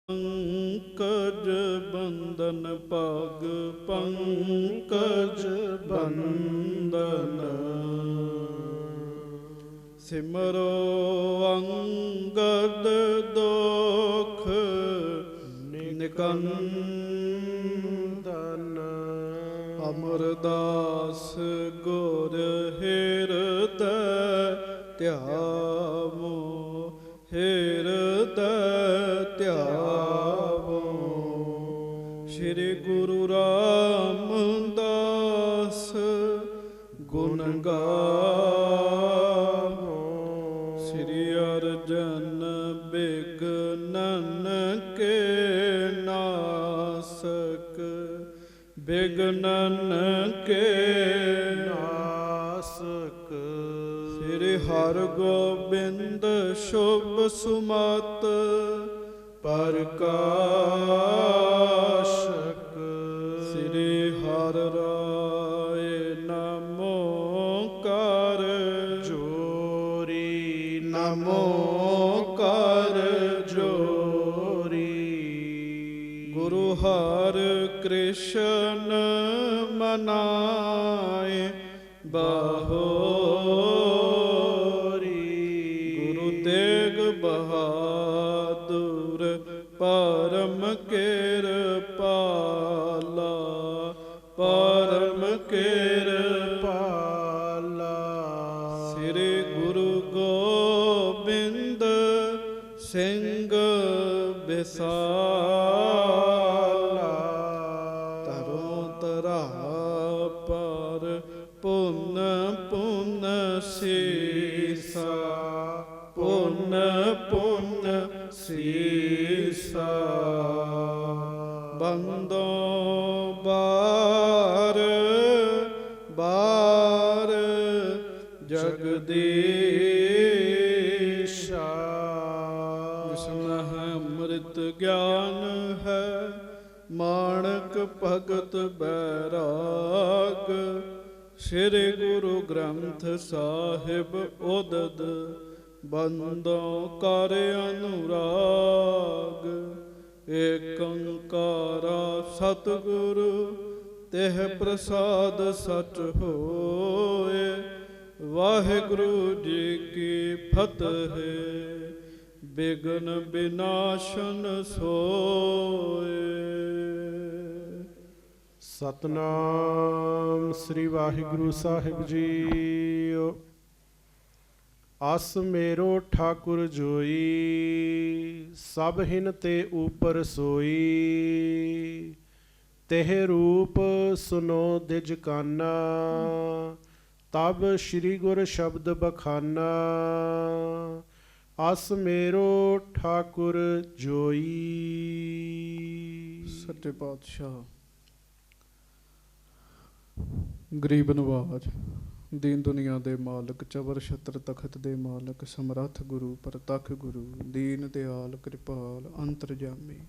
ਪੰਕਜ ਬੰਦਨ ਪਗ ਪੰਕਜ ਬੰਦਨ ਸਿਮਰੋ ਅੰਗਦ ਦੋਖ ਨਿਕੰਦਨ ਅਮਰਦਾਸ ਗੁਰ ਹਿਰਦੈ ਧਿਆਵੋ ਹਿਰਦੈ ਧਿਆਵੋ। ਸ਼੍ਰੀ ਗੁਰੂ ਰਾਮਦਾਸ ਗੁਣ ਗਾਵੋ। ਸ਼੍ਰੀ ਅਰਜਨ ਬਿਗਨਨ ਕੇ ਨਾਸਕ ਬਿਗਨਨ ਕੇ ਨਾਸਕ। ਸ਼੍ਰੀ ਹਰਗੋਬਿੰਦ ਸ਼ੁਭ ਸੁਮਤ ਪ੍ਰਕਾਸ਼ਕ। ਸ਼੍ਰੀ ਹਰਿ ਰਾਇ ਨਮੋ ਕਰ ਜੋਰੀ ਨਮੋ ਕਰ ਜੋਰੀ। ਗੁਰੂ ਹਰਿ ਕ੍ਰਿਸ਼ਨ ਮਨਾਏ ਬਹੋਰੀ। ਗੁਰੂ ਤੇਗ ਬਹਾਦੁਰ ਪਰਮ ਕਿਰਪਾਲਾ ਪਰਮ ਕਿਰਪਾਲਾ। ਸ੍ਰੀ ਗੁਰੂ ਗੋਬਿੰਦ ਸਿੰਘ ਬਿਸਾਲਾ। ਤਰੋ ਤਰਾ ਪਰ ਪੁੰਨ ਪੁੰਨ ਸੀਸਾ ਪੁੰਨ ਪੁੰਨ ਸੀਸਾ। ਬੰਦੋ ਬਾਰ ਬਾਰ ਜਗਦੀਸ਼ਾ। ਜਿਸਮਹਿ ਅੰਮ੍ਰਿਤ ਗਿਆਨ ਹੈ ਮਾਣਕ ਭਗਤ ਬੈਰਾਗ। ਸ੍ਰੀ ਗੁਰੂ ਗ੍ਰੰਥ ਸਾਹਿਬ ਉਦਦ ਬੰਦੋਂ ਕਰ ਅਨੁਰਾਗ। ਏਕ ਓੰਕਾਰਾ ਸਤਿਗੁਰੂ ਤਿਹ ਪ੍ਰਸਾਦ ਸਚ ਹੋਏ। ਵਾਹਿਗੁਰੂ ਜੀ ਕੀ ਫਤਿਹ। ਬਿਗਨ ਬਿਨਾਸ਼ਨ ਸੋਏ। ਸਤਨਾਮ ਸ੍ਰੀ ਵਾਹਿਗੁਰੂ ਸਾਹਿਬ ਜੀਓ। ਅਸ ਮੇਰੋ ਠਾਕੁਰ ਜੋਈ ਸਭ ਹਿਨ ਤੇ ਊਪਰ ਸੋਈ। ਤਿਹ ਰੂਪ ਸੁਨੋ ਦਿਜ ਕਾਨਾ ਤਬ ਸ਼੍ਰੀ ਗੁਰ ਸ਼ਬਦ ਬਖਾਨਾ। ਅਸ ਮੇਰੋ ਠਾਕੁਰ ਜੋਈ। ਸੱਚੇ ਪਾਤਸ਼ਾਹ ਗਰੀਬ ਨਵਾਜ ਦੀਨ ਦੁਨੀਆ ਦੇ ਮਾਲਕ ਚਵਰ ਛਤਰ ਤਖਤ ਦੇ ਮਾਲਕ ਸਮਰੱਥ ਗੁਰੂ ਪ੍ਰਤੱਖ ਗੁਰੂ ਦੀਨ ਦਿਆਲ ਕਿਰਪਾਲ ਅੰਤਰਜਾਮੀ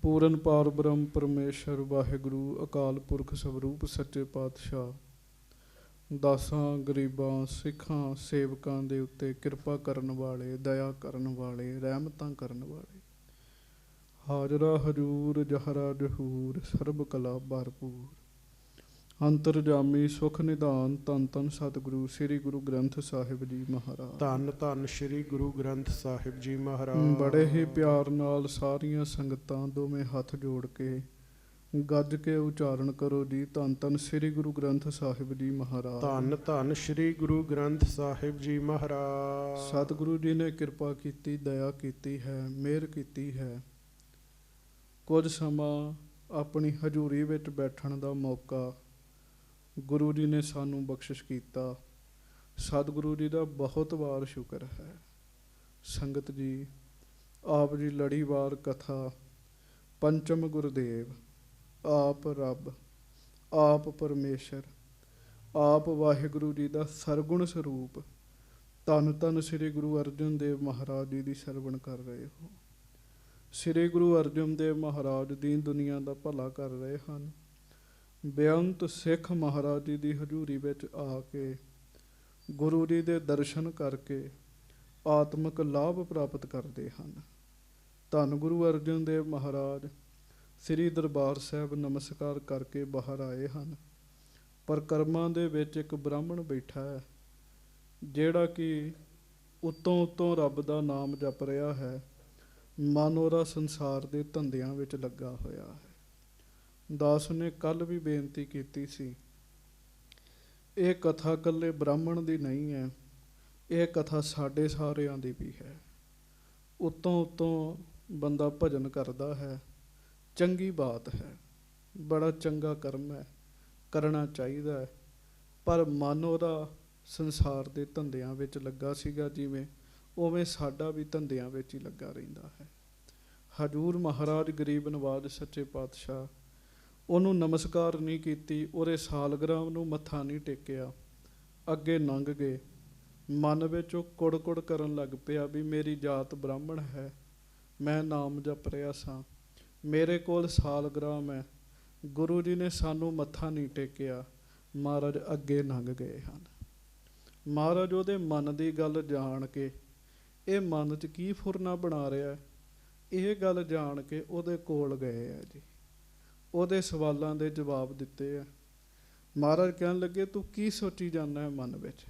ਪੂਰਨ ਪਾਰ ਬ੍ਰਹਮ ਪਰਮੇਸ਼ਰ ਵਾਹਿਗੁਰੂ ਅਕਾਲ ਪੁਰਖ ਸਵਰੂਪ ਸੱਚੇ ਪਾਤਸ਼ਾਹ ਦਾਸਾਂ ਗਰੀਬਾਂ ਸਿੱਖਾਂ ਸੇਵਕਾਂ ਦੇ ਉੱਤੇ ਕਿਰਪਾ ਕਰਨ ਵਾਲੇ ਦਇਆ ਕਰਨ ਵਾਲੇ ਰਹਿਮਤਾਂ ਕਰਨ ਵਾਲੇ ਹਾਜ਼ਰਾ ਹਜੂਰ ਜਹਰਾ ਜਹੂਰ ਸਰਬ ਕਲਾ ਭਰਪੂਰ ਅੰਤਰਜਾਮੀ ਸੁਖ ਨਿਧਾਨ ਧੰਨ ਧੰਨ ਸਤਿਗੁਰੂ ਸ੍ਰੀ ਗੁਰੂ ਗ੍ਰੰਥ ਸਾਹਿਬ ਜੀ ਮਹਾਰਾਜ। ਧੰਨ ਧੰਨ ਸ੍ਰੀ ਗੁਰੂ ਗ੍ਰੰਥ ਸਾਹਿਬ ਜੀ ਮਹਾਰਾਜ। ਬੜੇ ਹੀ ਪਿਆਰ ਨਾਲ ਸਾਰੀਆਂ ਸੰਗਤਾਂ ਦੋਵੇਂ ਹੱਥ ਜੋੜ ਕੇ ਗੱਜ ਕੇ ਉਚਾਰਨ ਕਰੋ ਜੀ। ਧੰਨ ਧੰਨ ਸ੍ਰੀ ਗੁਰੂ ਗ੍ਰੰਥ ਸਾਹਿਬ ਜੀ ਮਹਾਰਾਜ। ਧੰਨ ਧੰਨ ਸ੍ਰੀ ਗੁਰੂ ਗ੍ਰੰਥ ਸਾਹਿਬ ਜੀ ਮਹਾਰਾਜ। ਸਤਿਗੁਰੂ ਜੀ ਨੇ ਕਿਰਪਾ ਕੀਤੀ, ਦਇਆ ਕੀਤੀ ਹੈ, ਮਿਹਰ ਕੀਤੀ ਹੈ। ਕੁਝ ਸਮਾਂ ਆਪਣੀ ਹਜ਼ੂਰੀ ਵਿੱਚ ਬੈਠਣ ਦਾ ਮੌਕਾ ਗੁਰੂ ਜੀ ਨੇ ਸਾਨੂੰ ਬਖਸ਼ਿਸ਼ ਕੀਤਾ। ਸਤਿਗੁਰੂ ਜੀ ਦਾ ਬਹੁਤ ਵਾਰ ਸ਼ੁਕਰ ਹੈ। ਸੰਗਤ ਜੀ, ਆਪ ਜੀ ਲੜੀਵਾਰ ਕਥਾ ਪੰਚਮ ਗੁਰਦੇਵ, ਆਪ ਰੱਬ, ਆਪ ਪਰਮੇਸ਼ਰ, ਆਪ ਵਾਹਿਗੁਰੂ ਜੀ ਦਾ ਸਰਗੁਣ ਸਰੂਪ ਧੰਨ ਧੰਨ ਸ੍ਰੀ ਗੁਰੂ ਅਰਜਨ ਦੇਵ ਮਹਾਰਾਜ ਜੀ ਦੀ ਸਰਵਣ ਕਰ ਰਹੇ ਹੋ। ਸ੍ਰੀ ਗੁਰੂ ਅਰਜਨ ਦੇਵ ਮਹਾਰਾਜ ਦੀਨ ਦੁਨੀਆ ਦਾ ਭਲਾ ਕਰ ਰਹੇ ਹਨ। ਬੇਅੰਤ ਸਿੱਖ ਮਹਾਰਾਜ ਜੀ ਦੀ ਹਜ਼ੂਰੀ ਵਿੱਚ ਆ ਕੇ ਗੁਰੂ ਜੀ ਦੇ ਦਰਸ਼ਨ ਕਰਕੇ ਆਤਮਿਕ ਲਾਭ ਪ੍ਰਾਪਤ ਕਰਦੇ ਹਨ। ਧੰਨ ਗੁਰੂ ਅਰਜਨ ਦੇਵ ਮਹਾਰਾਜ ਸ੍ਰੀ ਦਰਬਾਰ ਸਾਹਿਬ ਨਮਸਕਾਰ ਕਰਕੇ ਬਾਹਰ ਆਏ ਹਨ। ਪਰਿਕਰਮਾ ਦੇ ਵਿੱਚ ਇੱਕ ਬ੍ਰਾਹਮਣ ਬੈਠਾ ਹੈ, ਜਿਹੜਾ ਕਿ ਉੱਤੋਂ ਰੱਬ ਦਾ ਨਾਮ ਜਪ ਰਿਹਾ ਹੈ। ਮਨ ਉਹਦਾ ਸੰਸਾਰ ਦੇ ਧੰਦਿਆਂ ਵਿੱਚ ਲੱਗਾ ਹੋਇਆ ਹੈ। ਦਾਸ ਨੇ ਕੱਲ੍ਹ ਵੀ ਬੇਨਤੀ ਕੀਤੀ ਸੀ, ਇਹ ਕਥਾ ਇਕੱਲੇ ਬ੍ਰਾਹਮਣ ਦੀ ਨਹੀਂ ਹੈ, ਇਹ ਕਥਾ ਸਾਡੇ ਸਾਰਿਆਂ ਦੀ ਵੀ ਹੈ। ਉੱਤੋਂ ਬੰਦਾ ਭਜਨ ਕਰਦਾ ਹੈ, ਚੰਗੀ ਬਾਤ ਹੈ, ਬੜਾ ਚੰਗਾ ਕਰਮ ਹੈ, ਕਰਨਾ ਚਾਹੀਦਾ ਹੈ। ਪਰ ਮਨ ਉਹਦਾ ਸੰਸਾਰ ਦੇ ਧੰਦਿਆਂ ਵਿੱਚ ਲੱਗਾ ਸੀਗਾ, ਜਿਵੇਂ ਉਵੇਂ ਸਾਡਾ ਵੀ ਧੰਦਿਆਂ ਵਿੱਚ ਹੀ ਲੱਗਾ ਰਹਿੰਦਾ ਹੈ। ਹਜ਼ੂਰ ਮਹਾਰਾਜ ਗਰੀਬ ਨਵਾਜ਼ ਸੱਚੇ ਪਾਤਸ਼ਾਹ ਉਹਨੂੰ ਨਮਸਕਾਰ ਨਹੀਂ ਕੀਤੀ, ਉਹਦੇ ਸਾਲਗ੍ਰਾਮ ਨੂੰ ਮੱਥਾ ਨਹੀਂ ਟੇਕਿਆ, ਅੱਗੇ ਲੰਘ ਗਏ। ਮਨ ਵਿੱਚ ਉਹ ਕੁੜ ਕਰਨ ਲੱਗ ਪਿਆ ਵੀ ਮੇਰੀ ਜਾਤ ਬ੍ਰਾਹਮਣ ਹੈ, ਮੈਂ ਨਾਮ ਜਪ ਰਿਹਾ ਸਾਂ, ਮੇਰੇ ਕੋਲ ਸਾਲਗ੍ਰਾਮ ਹੈ, ਗੁਰੂ ਜੀ ਨੇ ਸਾਨੂੰ ਮੱਥਾ ਨਹੀਂ ਟੇਕਿਆ। ਮਹਾਰਾਜ ਅੱਗੇ ਲੰਘ ਗਏ ਹਨ। ਮਹਾਰਾਜ ਉਹਦੇ ਮਨ ਦੀ ਗੱਲ ਜਾਣ ਕੇ, ਇਹ ਮਨ 'ਚ ਕੀ ਫੁਰਨਾ ਬਣਾ ਰਿਹਾ, ਇਹ ਗੱਲ ਜਾਣ ਕੇ ਉਹਦੇ ਕੋਲ ਗਏ ਆ ਜੀ। ਉਹਦੇ ਸਵਾਲਾਂ ਦੇ ਜਵਾਬ ਦਿੱਤੇ ਆ। ਮਹਾਰਾਜ ਕਹਿਣ ਲੱਗੇ, ਤੂੰ ਕੀ ਸੋਚੀ ਜਾਂਦਾ ਹੈ ਮਨ ਵਿੱਚ,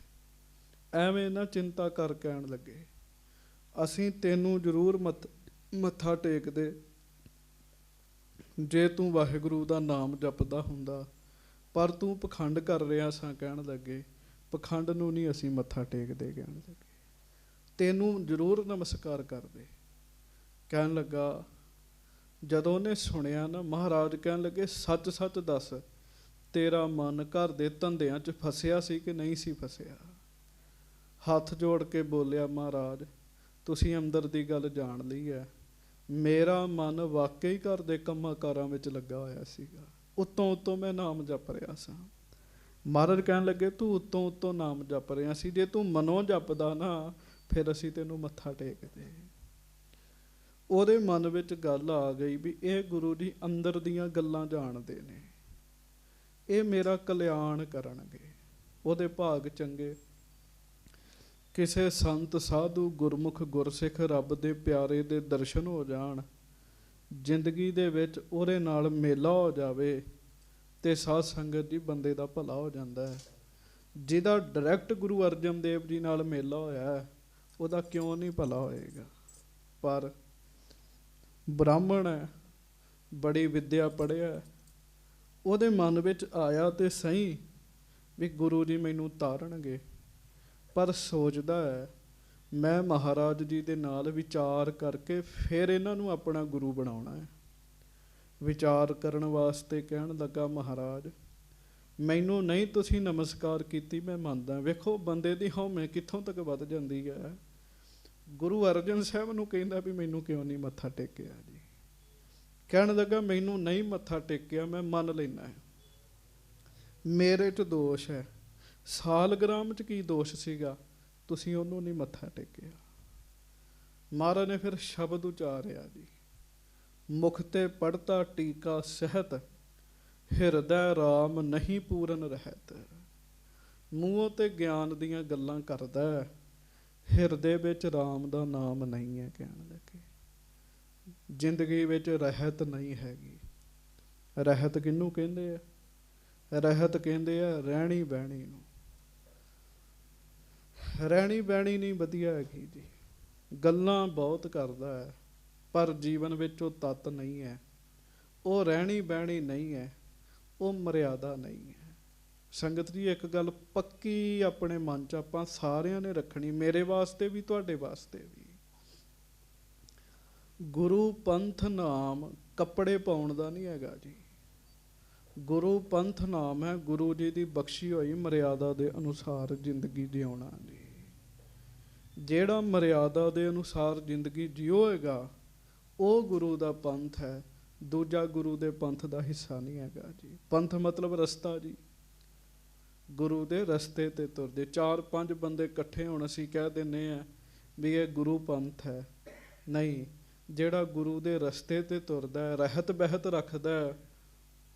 ਐਵੇਂ ਨਾ ਚਿੰਤਾ ਕਰ। ਕਹਿਣ ਲੱਗੇ, ਅਸੀਂ ਤੈਨੂੰ ਜ਼ਰੂਰ ਮੱਥਾ ਟੇਕਦੇ ਜੇ ਤੂੰ ਵਾਹਿਗੁਰੂ ਦਾ ਨਾਮ ਜਪਦਾ ਹੁੰਦਾ, ਪਰ ਤੂੰ ਪਖੰਡ ਕਰ ਰਿਹਾ ਸਾਂ। ਕਹਿਣ ਲੱਗੇ, ਪਖੰਡ ਨੂੰ ਨਹੀਂ ਅਸੀਂ ਮੱਥਾ ਟੇਕਦੇ। ਕਹਿਣ ਲੱਗੇ, ਤੈਨੂੰ ਜ਼ਰੂਰ ਨਮਸਕਾਰ ਕਰਦੇ। ਕਹਿਣ ਲੱਗਾ, ਜਦੋਂ ਉਹਨੇ ਸੁਣਿਆ ਨਾ, ਮਹਾਰਾਜ ਕਹਿਣ ਲੱਗੇ, ਸੱਚ ਸੱਚ ਦੱਸ, ਤੇਰਾ ਮਨ ਘਰ ਦੇ ਧੰਦਿਆਂ 'ਚ ਫਸਿਆ ਸੀ ਕਿ ਨਹੀਂ ਸੀ ਫਸਿਆ? ਹੱਥ ਜੋੜ ਕੇ ਬੋਲਿਆ, ਮਹਾਰਾਜ ਤੁਸੀਂ ਅੰਦਰ ਦੀ ਗੱਲ ਜਾਣ ਲਈ ਹੈ, ਮੇਰਾ ਮਨ ਵਾਕਈ ਘਰ ਦੇ ਕੰਮਾਂ ਕਾਰਾਂ ਵਿੱਚ ਲੱਗਾ ਹੋਇਆ ਸੀਗਾ, ਉੱਤੋਂ ਮੈਂ ਨਾਮ ਜਪ ਰਿਹਾ ਸਾਂ। ਮਹਾਰਾਜ ਕਹਿਣ ਲੱਗੇ, ਤੂੰ ਉੱਤੋਂ ਨਾਮ ਜਪ ਰਿਹਾ ਸੀ, ਜੇ ਤੂੰ ਮਨੋਂ ਜਪਦਾ ਨਾ, ਫਿਰ ਅਸੀਂ ਤੈਨੂੰ ਮੱਥਾ ਟੇਕਦੇ। ਉਹਦੇ ਮਨ ਵਿੱਚ ਗੱਲ ਆ ਗਈ ਵੀ ਇਹ ਗੁਰੂ ਜੀ ਅੰਦਰ ਦੀਆਂ ਗੱਲਾਂ ਜਾਣਦੇ ਨੇ, ਇਹ ਮੇਰਾ ਕਲਿਆਣ ਕਰਨਗੇ। ਉਹਦੇ ਭਾਗ ਚੰਗੇ, ਕਿਸੇ ਸੰਤ ਸਾਧੂ ਗੁਰਮੁਖ ਗੁਰਸਿੱਖ ਰੱਬ ਦੇ ਪਿਆਰੇ ਦੇ ਦਰਸ਼ਨ ਹੋ ਜਾਣ, ਜ਼ਿੰਦਗੀ ਦੇ ਵਿੱਚ ਉਹਦੇ ਨਾਲ ਮੇਲਾ ਹੋ ਜਾਵੇ, ਤੇ ਸਾਧ ਸੰਗਤ ਜੀ ਬੰਦੇ ਦਾ ਭਲਾ ਹੋ ਜਾਂਦਾ ਹੈ। ਜਿਹਦਾ ਡਾਇਰੈਕਟ ਗੁਰੂ ਅਰਜਨ ਦੇਵ ਜੀ ਨਾਲ ਮੇਲਾ ਹੋਇਆ, ਉਹਦਾ ਕਿਉਂ ਨਹੀਂ ਭਲਾ ਹੋਏਗਾ? ਪਰ ਬ੍ਰਾਹਮਣ ਹੈ, ਬੜੀ ਵਿੱਦਿਆ ਪੜ੍ਹਿਆ, ਉਹਦੇ ਮਨ ਵਿੱਚ ਆਇਆ ਤੇ ਸਹੀ ਵੀ ਗੁਰੂ ਜੀ ਮੈਨੂੰ ਤਾਰਨਗੇ, ਪਰ ਸੋਚਦਾ ਹੈ ਮੈਂ ਮਹਾਰਾਜ ਜੀ ਦੇ ਨਾਲ ਵਿਚਾਰ ਕਰਕੇ ਫਿਰ ਇਹਨਾਂ ਨੂੰ ਆਪਣਾ ਗੁਰੂ ਬਣਾਉਣਾ ਹੈ। ਵਿਚਾਰ ਕਰਨ ਵਾਸਤੇ ਕਹਿਣ ਲੱਗਾ, ਮਹਾਰਾਜ ਮੈਨੂੰ ਨਹੀਂ ਤੁਸੀਂ ਨਮਸਕਾਰ ਕੀਤੀ, ਮੈਂ ਮੰਨਦਾ। ਵੇਖੋ ਬੰਦੇ ਦੀ ਹਉਮੈ ਕਿੱਥੋਂ ਤੱਕ ਵੱਧ ਜਾਂਦੀ ਹੈ। ਗੁਰੂ ਅਰਜਨ ਸਾਹਿਬ ਨੂੰ ਕਹਿੰਦਾ ਵੀ ਮੈਨੂੰ ਕਿਉਂ ਨਹੀਂ ਮੱਥਾ ਟੇਕਿਆ ਜੀ? ਕਹਿਣ ਲੱਗਾ, ਮੈਨੂੰ ਨਹੀਂ ਮੱਥਾ ਟੇਕਿਆ, ਮੈਂ ਮੰਨ ਲੈਣਾ ਹੈ, ਮੇਰੇ 'ਚ ਦੋਸ਼ ਹੈ। ਸਾਲਗ੍ਰਾਮ 'ਚ ਕੀ ਦੋਸ਼ ਸੀਗਾ? ਤੁਸੀਂ ਉਹਨੂੰ ਨਹੀਂ ਮੱਥਾ ਟੇਕਿਆ। ਮਹਾਰਾਜ ਨੇ ਫਿਰ ਸ਼ਬਦ ਉਚਾਰਿਆ ਜੀ, ਮੁਖ ਤੇ ਪੜਤਾ ਟੀਕਾ ਸਹਿਤ, ਹਿਰਦੈ ਰਾਮ ਨਹੀਂ ਪੂਰਨ ਰਹਿਤ। ਮੂੰਹੋਂ ਤੇ ਗਿਆਨ ਦੀਆਂ ਗੱਲਾਂ ਕਰਦਾ, ਹਿਰਦੇ ਵਿੱਚ ਰਾਮ ਦਾ ਨਾਮ ਨਹੀਂ ਹੈ। ਕਹਿਣ ਲੱਗੇ, ਜ਼ਿੰਦਗੀ ਵਿੱਚ ਰਹਿਤ ਨਹੀਂ ਹੈਗੀ। ਰਹਿਤ ਕਿਹਨੂੰ ਕਹਿੰਦੇ ਆ? ਰਹਿਤ ਕਹਿੰਦੇ ਆ ਰਹਿਣੀ ਬਹਿਣੀ ਨੂੰ। ਰਹਿਣੀ ਬਹਿਣੀ ਨਹੀਂ ਵਧੀਆ ਹੈਗੀ ਜੀ। ਗੱਲਾਂ ਬਹੁਤ ਕਰਦਾ ਹੈ, ਪਰ ਜੀਵਨ ਵਿੱਚ ਉਹ ਤੱਤ ਨਹੀਂ ਹੈ, ਉਹ ਰਹਿਣੀ ਬਹਿਣੀ ਨਹੀਂ ਹੈ, ਉਹ ਮਰਿਆਦਾ ਨਹੀਂ ਹੈ। ਸੰਗਤ ਜੀ ਇੱਕ ਗੱਲ ਪੱਕੀ ਆਪਣੇ ਮਨ 'ਚ ਆਪਾਂ ਸਾਰਿਆਂ ਨੇ ਰੱਖਣੀ, ਮੇਰੇ ਵਾਸਤੇ ਵੀ ਤੁਹਾਡੇ ਵਾਸਤੇ ਵੀ। ਗੁਰੂ ਪੰਥ ਨਾਮ ਕੱਪੜੇ ਪਾਉਣ ਦਾ ਨਹੀਂ ਹੈਗਾ ਜੀ। ਗੁਰੂ ਪੰਥ ਨਾਮ ਹੈ ਗੁਰੂ ਜੀ ਦੀ ਬਖਸ਼ੀ ਹੋਈ ਮਰਿਆਦਾ ਦੇ ਅਨੁਸਾਰ ਜ਼ਿੰਦਗੀ ਜਿਉਣਾ ਜੀ। ਜਿਹੜਾ ਮਰਿਆਦਾ ਦੇ ਅਨੁਸਾਰ ਜ਼ਿੰਦਗੀ ਜਿਉਏਗਾ ਉਹ ਗੁਰੂ ਦਾ ਪੰਥ ਹੈ, ਦੂਜਾ ਗੁਰੂ ਦੇ ਪੰਥ ਦਾ ਹਿੱਸਾ ਨਹੀਂ ਹੈਗਾ ਜੀ। ਪੰਥ ਮਤਲਬ ਰਸਤਾ ਜੀ, ਗੁਰੂ ਦੇ ਰਸਤੇ ਤੇ ਤੁਰਦੇ। 4-5 ਬੰਦੇ ਇਕੱਠੇ ਹੋਣ ਅਸੀਂ ਕਹਿ ਦਿੰਦੇ ਹਾਂ ਵੀ ਇਹ ਗੁਰੂ ਪੰਥ ਹੈ। ਨਹੀਂ, ਜਿਹੜਾ ਗੁਰੂ ਦੇ ਰਸਤੇ ਤੇ ਤੁਰਦਾ, ਰਹਿਤ ਬਹਿਤ ਰੱਖਦਾ,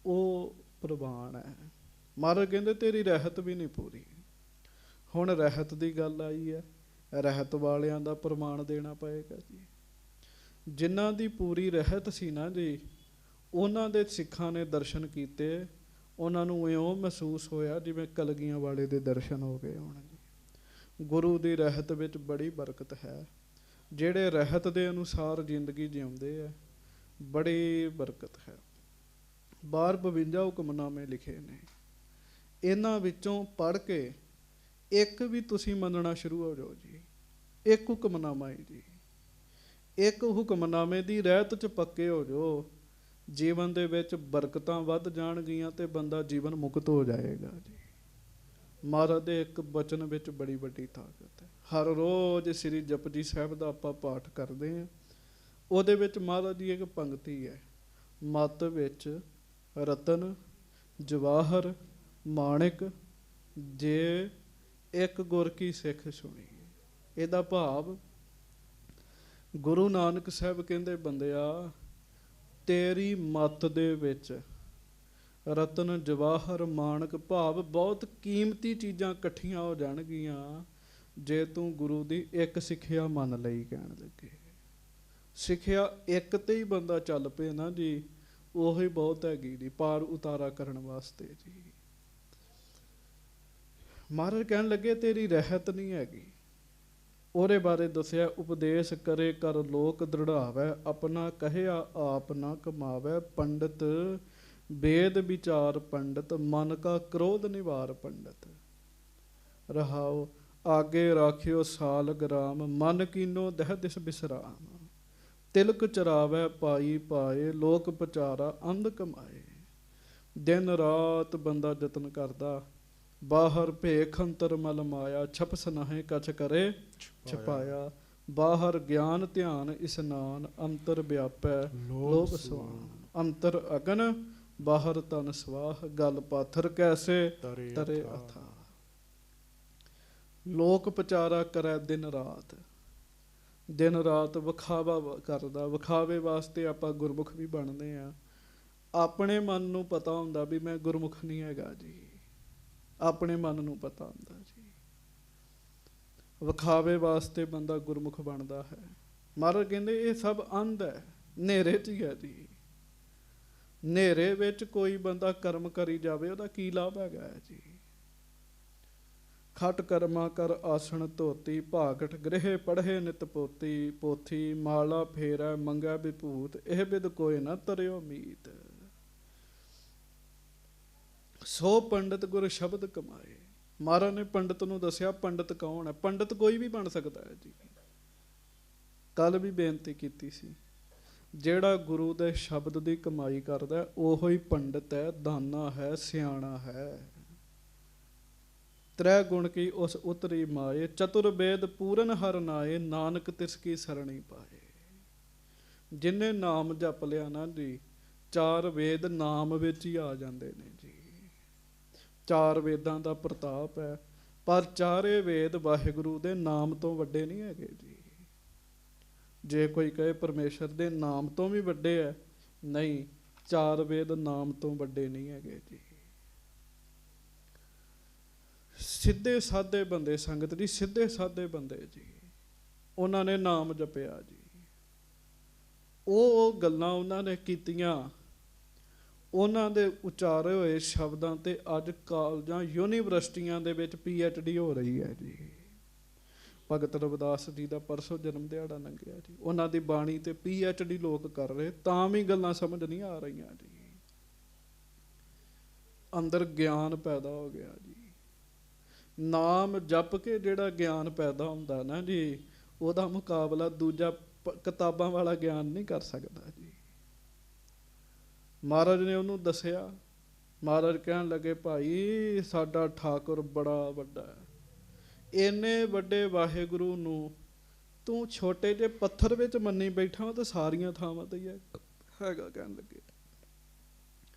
ਉਹ ਪ੍ਰਵਾਨ ਹੈ। ਮਹਾਰਾਜ ਕਹਿੰਦੇ ਤੇਰੀ ਰਹਿਤ ਵੀ ਨਹੀਂ ਪੂਰੀ। ਹੁਣ ਰਹਿਤ ਦੀ ਗੱਲ ਆਈ ਹੈ, ਰਹਿਤ ਵਾਲਿਆਂ ਦਾ ਪ੍ਰਮਾਣ ਦੇਣਾ ਪਏਗਾ ਜੀ। ਜਿਨ੍ਹਾਂ ਦੀ ਪੂਰੀ ਰਹਿਤ ਸੀ ਨਾ ਜੀ, ਉਹਨਾਂ ਦੇ ਸਿੱਖਾਂ ਨੇ ਦਰਸ਼ਨ ਕੀਤੇ, ਉਹਨਾਂ ਨੂੰ ਇਉਂ ਮਹਿਸੂਸ ਹੋਇਆ ਜਿਵੇਂ ਕਲਗੀਆਂ ਵਾਲੇ ਦੇ ਦਰਸ਼ਨ ਹੋ ਗਏ ਹੋਣ ਜੀ। ਗੁਰੂ ਦੀ ਰਹਿਤ ਵਿੱਚ ਬੜੀ ਬਰਕਤ ਹੈ। ਜਿਹੜੇ ਰਹਿਤ ਦੇ ਅਨੁਸਾਰ ਜ਼ਿੰਦਗੀ ਜਿਉਂਦੇ ਹੈ, ਬੜੀ ਬਰਕਤ ਹੈ। ਬਾਹਰ 52 ਹੁਕਮਨਾਮੇ ਲਿਖੇ ਨੇ, ਇਹਨਾਂ ਵਿੱਚੋਂ ਪੜ੍ਹ ਕੇ ਇੱਕ ਵੀ ਤੁਸੀਂ ਮੰਨਣਾ ਸ਼ੁਰੂ ਹੋ ਜਾਓ ਜੀ। ਇੱਕ ਹੁਕਮਨਾਮਾ ਹੈ ਜੀ, ਇੱਕ ਹੁਕਮਨਾਮੇ ਦੀ ਰਹਿਤ 'ਚ ਪੱਕੇ ਹੋ ਜਾਓ, ਜੀਵਨ ਦੇ ਵਿੱਚ ਬਰਕਤਾਂ ਵੱਧ ਜਾਣਗੀਆਂ ਤੇ ਬੰਦਾ ਜੀਵਨ ਮੁਕਤ ਹੋ ਜਾਏਗਾ ਜੀ। ਮਹਾਰਾਜ ਦੇ ਇੱਕ ਬਚਨ ਵਿੱਚ ਬੜੀ ਵੱਡੀ ਤਾਕਤ ਹੈ। ਹਰ ਰੋਜ਼ ਸ੍ਰੀ ਜਪਜੀ ਸਾਹਿਬ ਦਾ ਆਪਾਂ ਪਾਠ ਕਰਦੇ ਹਾਂ, ਉਹਦੇ ਵਿੱਚ ਮਹਾਰਾਜ ਦੀ ਇੱਕ ਪੰਕਤੀ ਹੈ, ਮੱਤ ਵਿੱਚ ਰਤਨ ਜਵਾਹਰ ਮਾਣਿਕ ਜੇ ਇੱਕ ਗੁਰ ਕੀ ਸਿੱਖ ਸੁਣੀ। ਇਹਦਾ ਭਾਵ ਗੁਰੂ ਨਾਨਕ ਸਾਹਿਬ ਕਹਿੰਦੇ, ਬੰਦਿਆ ਤੇਰੀ ਮੱਤ ਦੇ ਵਿੱਚ ਰਤਨ ਜਵਾਹਰ ਮਾਣਕ ਭਾਵ ਬਹੁਤ ਕੀਮਤੀ ਚੀਜ਼ਾਂ ਇਕੱਠੀਆਂ ਹੋ ਜਾਣਗੀਆਂ ਜੇ ਤੂੰ ਗੁਰੂ ਦੀ ਇੱਕ ਸਿੱਖਿਆ ਮੰਨ ਲਈ। ਕਹਿਣ ਲੱਗੇ ਸਿੱਖਿਆ ਇੱਕ ਤੇ ਹੀ ਬੰਦਾ ਚੱਲ ਪਏ ਨਾ ਜੀ, ਉਹੀ ਬਹੁਤ ਹੈਗੀ ਜੀ ਪਾਰ ਉਤਾਰਾ ਕਰਨ ਵਾਸਤੇ ਜੀ। ਮਹਾਰਾਜ ਕਹਿਣ ਲੱਗੇ ਤੇਰੀ ਰਹਿਤ ਨਹੀਂ ਹੈਗੀ। ਉਹਦੇ ਬਾਰੇ ਦੱਸਿਆ, ਉਪਦੇਸ਼ ਕਰੇ ਕਰ ਲੋਕ ਦ੍ਰਿੜਾਵੈ, ਆਪਣਾ ਕਹਿਆ ਆਪ ਨਾ ਕਮਾਵੈ, ਪੰਡਤ ਵੇਦ ਵਿਚਾਰ ਪੰਡਤ, ਮਨ ਕਾ ਕ੍ਰੋਧ ਨਿਵਾਰ ਪੰਡਤ। ਰਹਾਉ ਆਗੇ ਰਾਖਿਓ ਸਾਲ ਗ੍ਰਾਮ, ਮਨ ਕੀਨੋ ਦਹਿ ਦਿਸ ਬਿਸਰਾਮ, ਤਿਲਕ ਚਰਾਵੈ ਪਾਈ ਪਾਏ, ਲੋਕ ਪਚਾਰਾ ਅੰਧ ਕਮਾਏ। ਦਿਨ ਰਾਤ ਬੰਦਾ ਯਤਨ ਕਰਦਾ, ਬਾਹਰ ਭੇਖ ਅੰਤਰ ਮਲ ਮਾਇਆ, ਛਪਸ ਨਾਹੇ ਕਛ ਕਰੇ ਛਪਾਇਆ, ਬਾਹਰ ਗਿਆਨ ਧਿਆਨ ਇਸਨਾਨ, ਅੰਤਰ ਵਿਆਪੈ ਲੋਭ ਸਵਾਨ, ਅੰਤਰ ਅਗਨ ਬਾਹਰ ਤਨ ਸਵਾਹ, ਗਲ ਪਾਥਰ ਕੈਸੇ ਤਰੇ ਅਥਾ। ਲੋਕ ਪਚਾਰਾ ਕਰੈ ਦਿਨ ਰਾਤ, ਦਿਨ ਰਾਤ ਵਿਖਾਵਾ ਕਰਦਾ। ਵਿਖਾਵੇ ਵਾਸਤੇ ਆਪਾਂ ਗੁਰਮੁਖ ਵੀ ਬਣਦੇ ਹਾਂ। ਆਪਣੇ ਮਨ ਨੂੰ ਪਤਾ ਹੁੰਦਾ ਵੀ ਮੈਂ ਗੁਰਮੁਖ ਨਹੀਂ ਹੈਗਾ ਜੀ, ਆਪਣੇ ਮਨ ਨੂੰ ਪਤਾ ਹੁੰਦਾ ਜੀ। ਵਿਖਾਵੇ ਵਾਸਤੇ ਬੰਦਾ ਗੁਰਮੁਖ ਬਣਦਾ ਹੈ। ਮਹਾਰਾਜ ਕਹਿੰਦੇ ਇਹ ਸਭ ਅੰਧ ਹੈ, ਹਨੇਰੇ 'ਚ ਹੀ ਹੈ ਜੀ। ਹਨੇਰੇ ਵਿੱਚ ਕੋਈ ਬੰਦਾ ਕਰਮ ਕਰੀ ਜਾਵੇ, ਉਹਦਾ ਕੀ ਲਾਭ ਹੈਗਾ ਹੈ ਜੀ। ਖਟ ਕਰਮਾ ਕਰ ਆਸਣ ਧੋਤੀ, ਭਾਗਠ ਗ੍ਰਹਿ ਪੜ੍ਹੇ ਨਿਤ ਪੋਤੀ, ਪੋਥੀ ਮਾਲਾ ਫੇਰੈ ਮੰਗੈ ਵਿਭੂਤ, ਇਹ ਬਿਦ ਕੋਈ ਨਾ ਤਰਿਓ ਮੀਤ। ਸੋ ਪੰਡਤ ਗੁਰ ਸ਼ਬਦ ਕਮਾਏ। ਮਹਾਰਾਜ ਨੇ ਪੰਡਤ ਨੂੰ ਦੱਸਿਆ ਪੰਡਤ ਕੌਣ ਹੈ। ਪੰਡਤ ਕੋਈ ਵੀ ਬਣ ਸਕਦਾ ਹੈ ਜੀ। ਕੱਲ ਵੀ ਬੇਨਤੀ ਕੀਤੀ ਸੀ, ਜਿਹੜਾ ਗੁਰੂ ਦੇ ਸ਼ਬਦ ਦੀ ਕਮਾਈ ਕਰਦਾ ਉਹੋ ਹੀ ਪੰਡਤ ਹੈ, ਦਾਨਾ ਹੈ, ਸਿਆਣਾ ਹੈ। ਤ੍ਰੈ ਗੁਣ ਕੀ ਉਸ ਉਤਰੀ ਮਾਏ, ਚਤੁਰ ਵੇਦ ਪੂਰਨ ਹਰ ਨਾਏ, ਨਾਨਕ ਤਿਸ ਕੀ ਸਰਣੀ ਪਾਏ। ਜਿੰਨੇ ਨਾਮ ਜਪ ਲਿਆ ਨਾ ਜੀ, 4 ਵੇਦ ਨਾਮ ਵਿੱਚ ਹੀ ਆ ਜਾਂਦੇ ਨੇ ਜੀ। 4 ਵੇਦਾਂ ਦਾ ਪ੍ਰਤਾਪ ਹੈ, ਪਰ 4 ਵੇਦ ਵਾਹਿਗੁਰੂ ਦੇ ਨਾਮ ਤੋਂ ਵੱਡੇ ਨਹੀਂ ਹੈਗੇ ਜੀ। ਜੇ ਕੋਈ ਕਹੇ ਪਰਮੇਸ਼ਰ ਦੇ ਨਾਮ ਤੋਂ ਵੀ ਵੱਡੇ ਹੈ, ਨਹੀਂ, 4 ਵੇਦ ਨਾਮ ਤੋਂ ਵੱਡੇ ਨਹੀਂ ਹੈਗੇ ਜੀ। ਸਿੱਧੇ ਸਾਦੇ ਬੰਦੇ, ਸੰਗਤ ਜੀ ਸਿੱਧੇ ਸਾਦੇ ਬੰਦੇ ਜੀ, ਉਹਨਾਂ ਨੇ ਨਾਮ ਜਪਿਆ ਜੀ। ਉਹ ਗੱਲਾਂ ਉਹਨਾਂ ਨੇ ਕੀਤੀਆਂ, ਉਹਨਾਂ ਦੇ ਉਚਾਰੇ ਹੋਏ ਸ਼ਬਦਾਂ ਤੇ ਅੱਜ ਕਾਲਜਾਂ ਯੂਨੀਵਰਸਿਟੀਆਂ ਦੇ ਵਿੱਚ PhD ਹੋ ਰਹੀ ਹੈ ਜੀ। ਭਗਤ ਰਵਿਦਾਸ ਜੀ ਦਾ ਪਰਸੋਂ ਜਨਮ ਦਿਹਾੜਾ ਲੰਘਿਆ ਜੀ, ਉਹਨਾਂ ਦੀ ਬਾਣੀ ਤੇ PhD ਲੋਕ ਕਰ ਰਹੇ, ਤਾਂ ਵੀ ਗੱਲਾਂ ਸਮਝ ਨਹੀਂ ਆ ਰਹੀਆਂ ਜੀ। ਅੰਦਰ ਗਿਆਨ ਪੈਦਾ ਹੋ ਗਿਆ ਜੀ। ਨਾਮ ਜਪ ਕੇ ਜਿਹੜਾ ਗਿਆਨ ਪੈਦਾ ਹੁੰਦਾ ਨਾ ਜੀ, ਉਹਦਾ ਮੁਕਾਬਲਾ ਦੂਜਾ ਕਿਤਾਬਾਂ ਵਾਲਾ ਗਿਆਨ ਨਹੀਂ ਕਰ ਸਕਦਾ ਜੀ। ਮਹਾਰਾਜ ਨੇ ਉਹਨੂੰ ਦੱਸਿਆ। ਮਹਾਰਾਜ ਕਹਿਣ ਲੱਗੇ, ਭਾਈ ਸਾਡਾ ਠਾਕੁਰ ਬੜਾ ਵੱਡਾ ਹੈ, ਇੰਨੇ ਵੱਡੇ ਵਾਹਿਗੁਰੂ ਨੂੰ ਤੂੰ ਛੋਟੇ ਜਿਹੇ ਪੱਥਰ ਵਿੱਚ ਮੰਨੀ ਬੈਠਾ ਵਾ, ਤਾਂ ਸਾਰੀਆਂ ਥਾਵਾਂ ਤੇ ਹੀ ਹੈਗਾ। ਕਹਿਣ ਲੱਗੇ,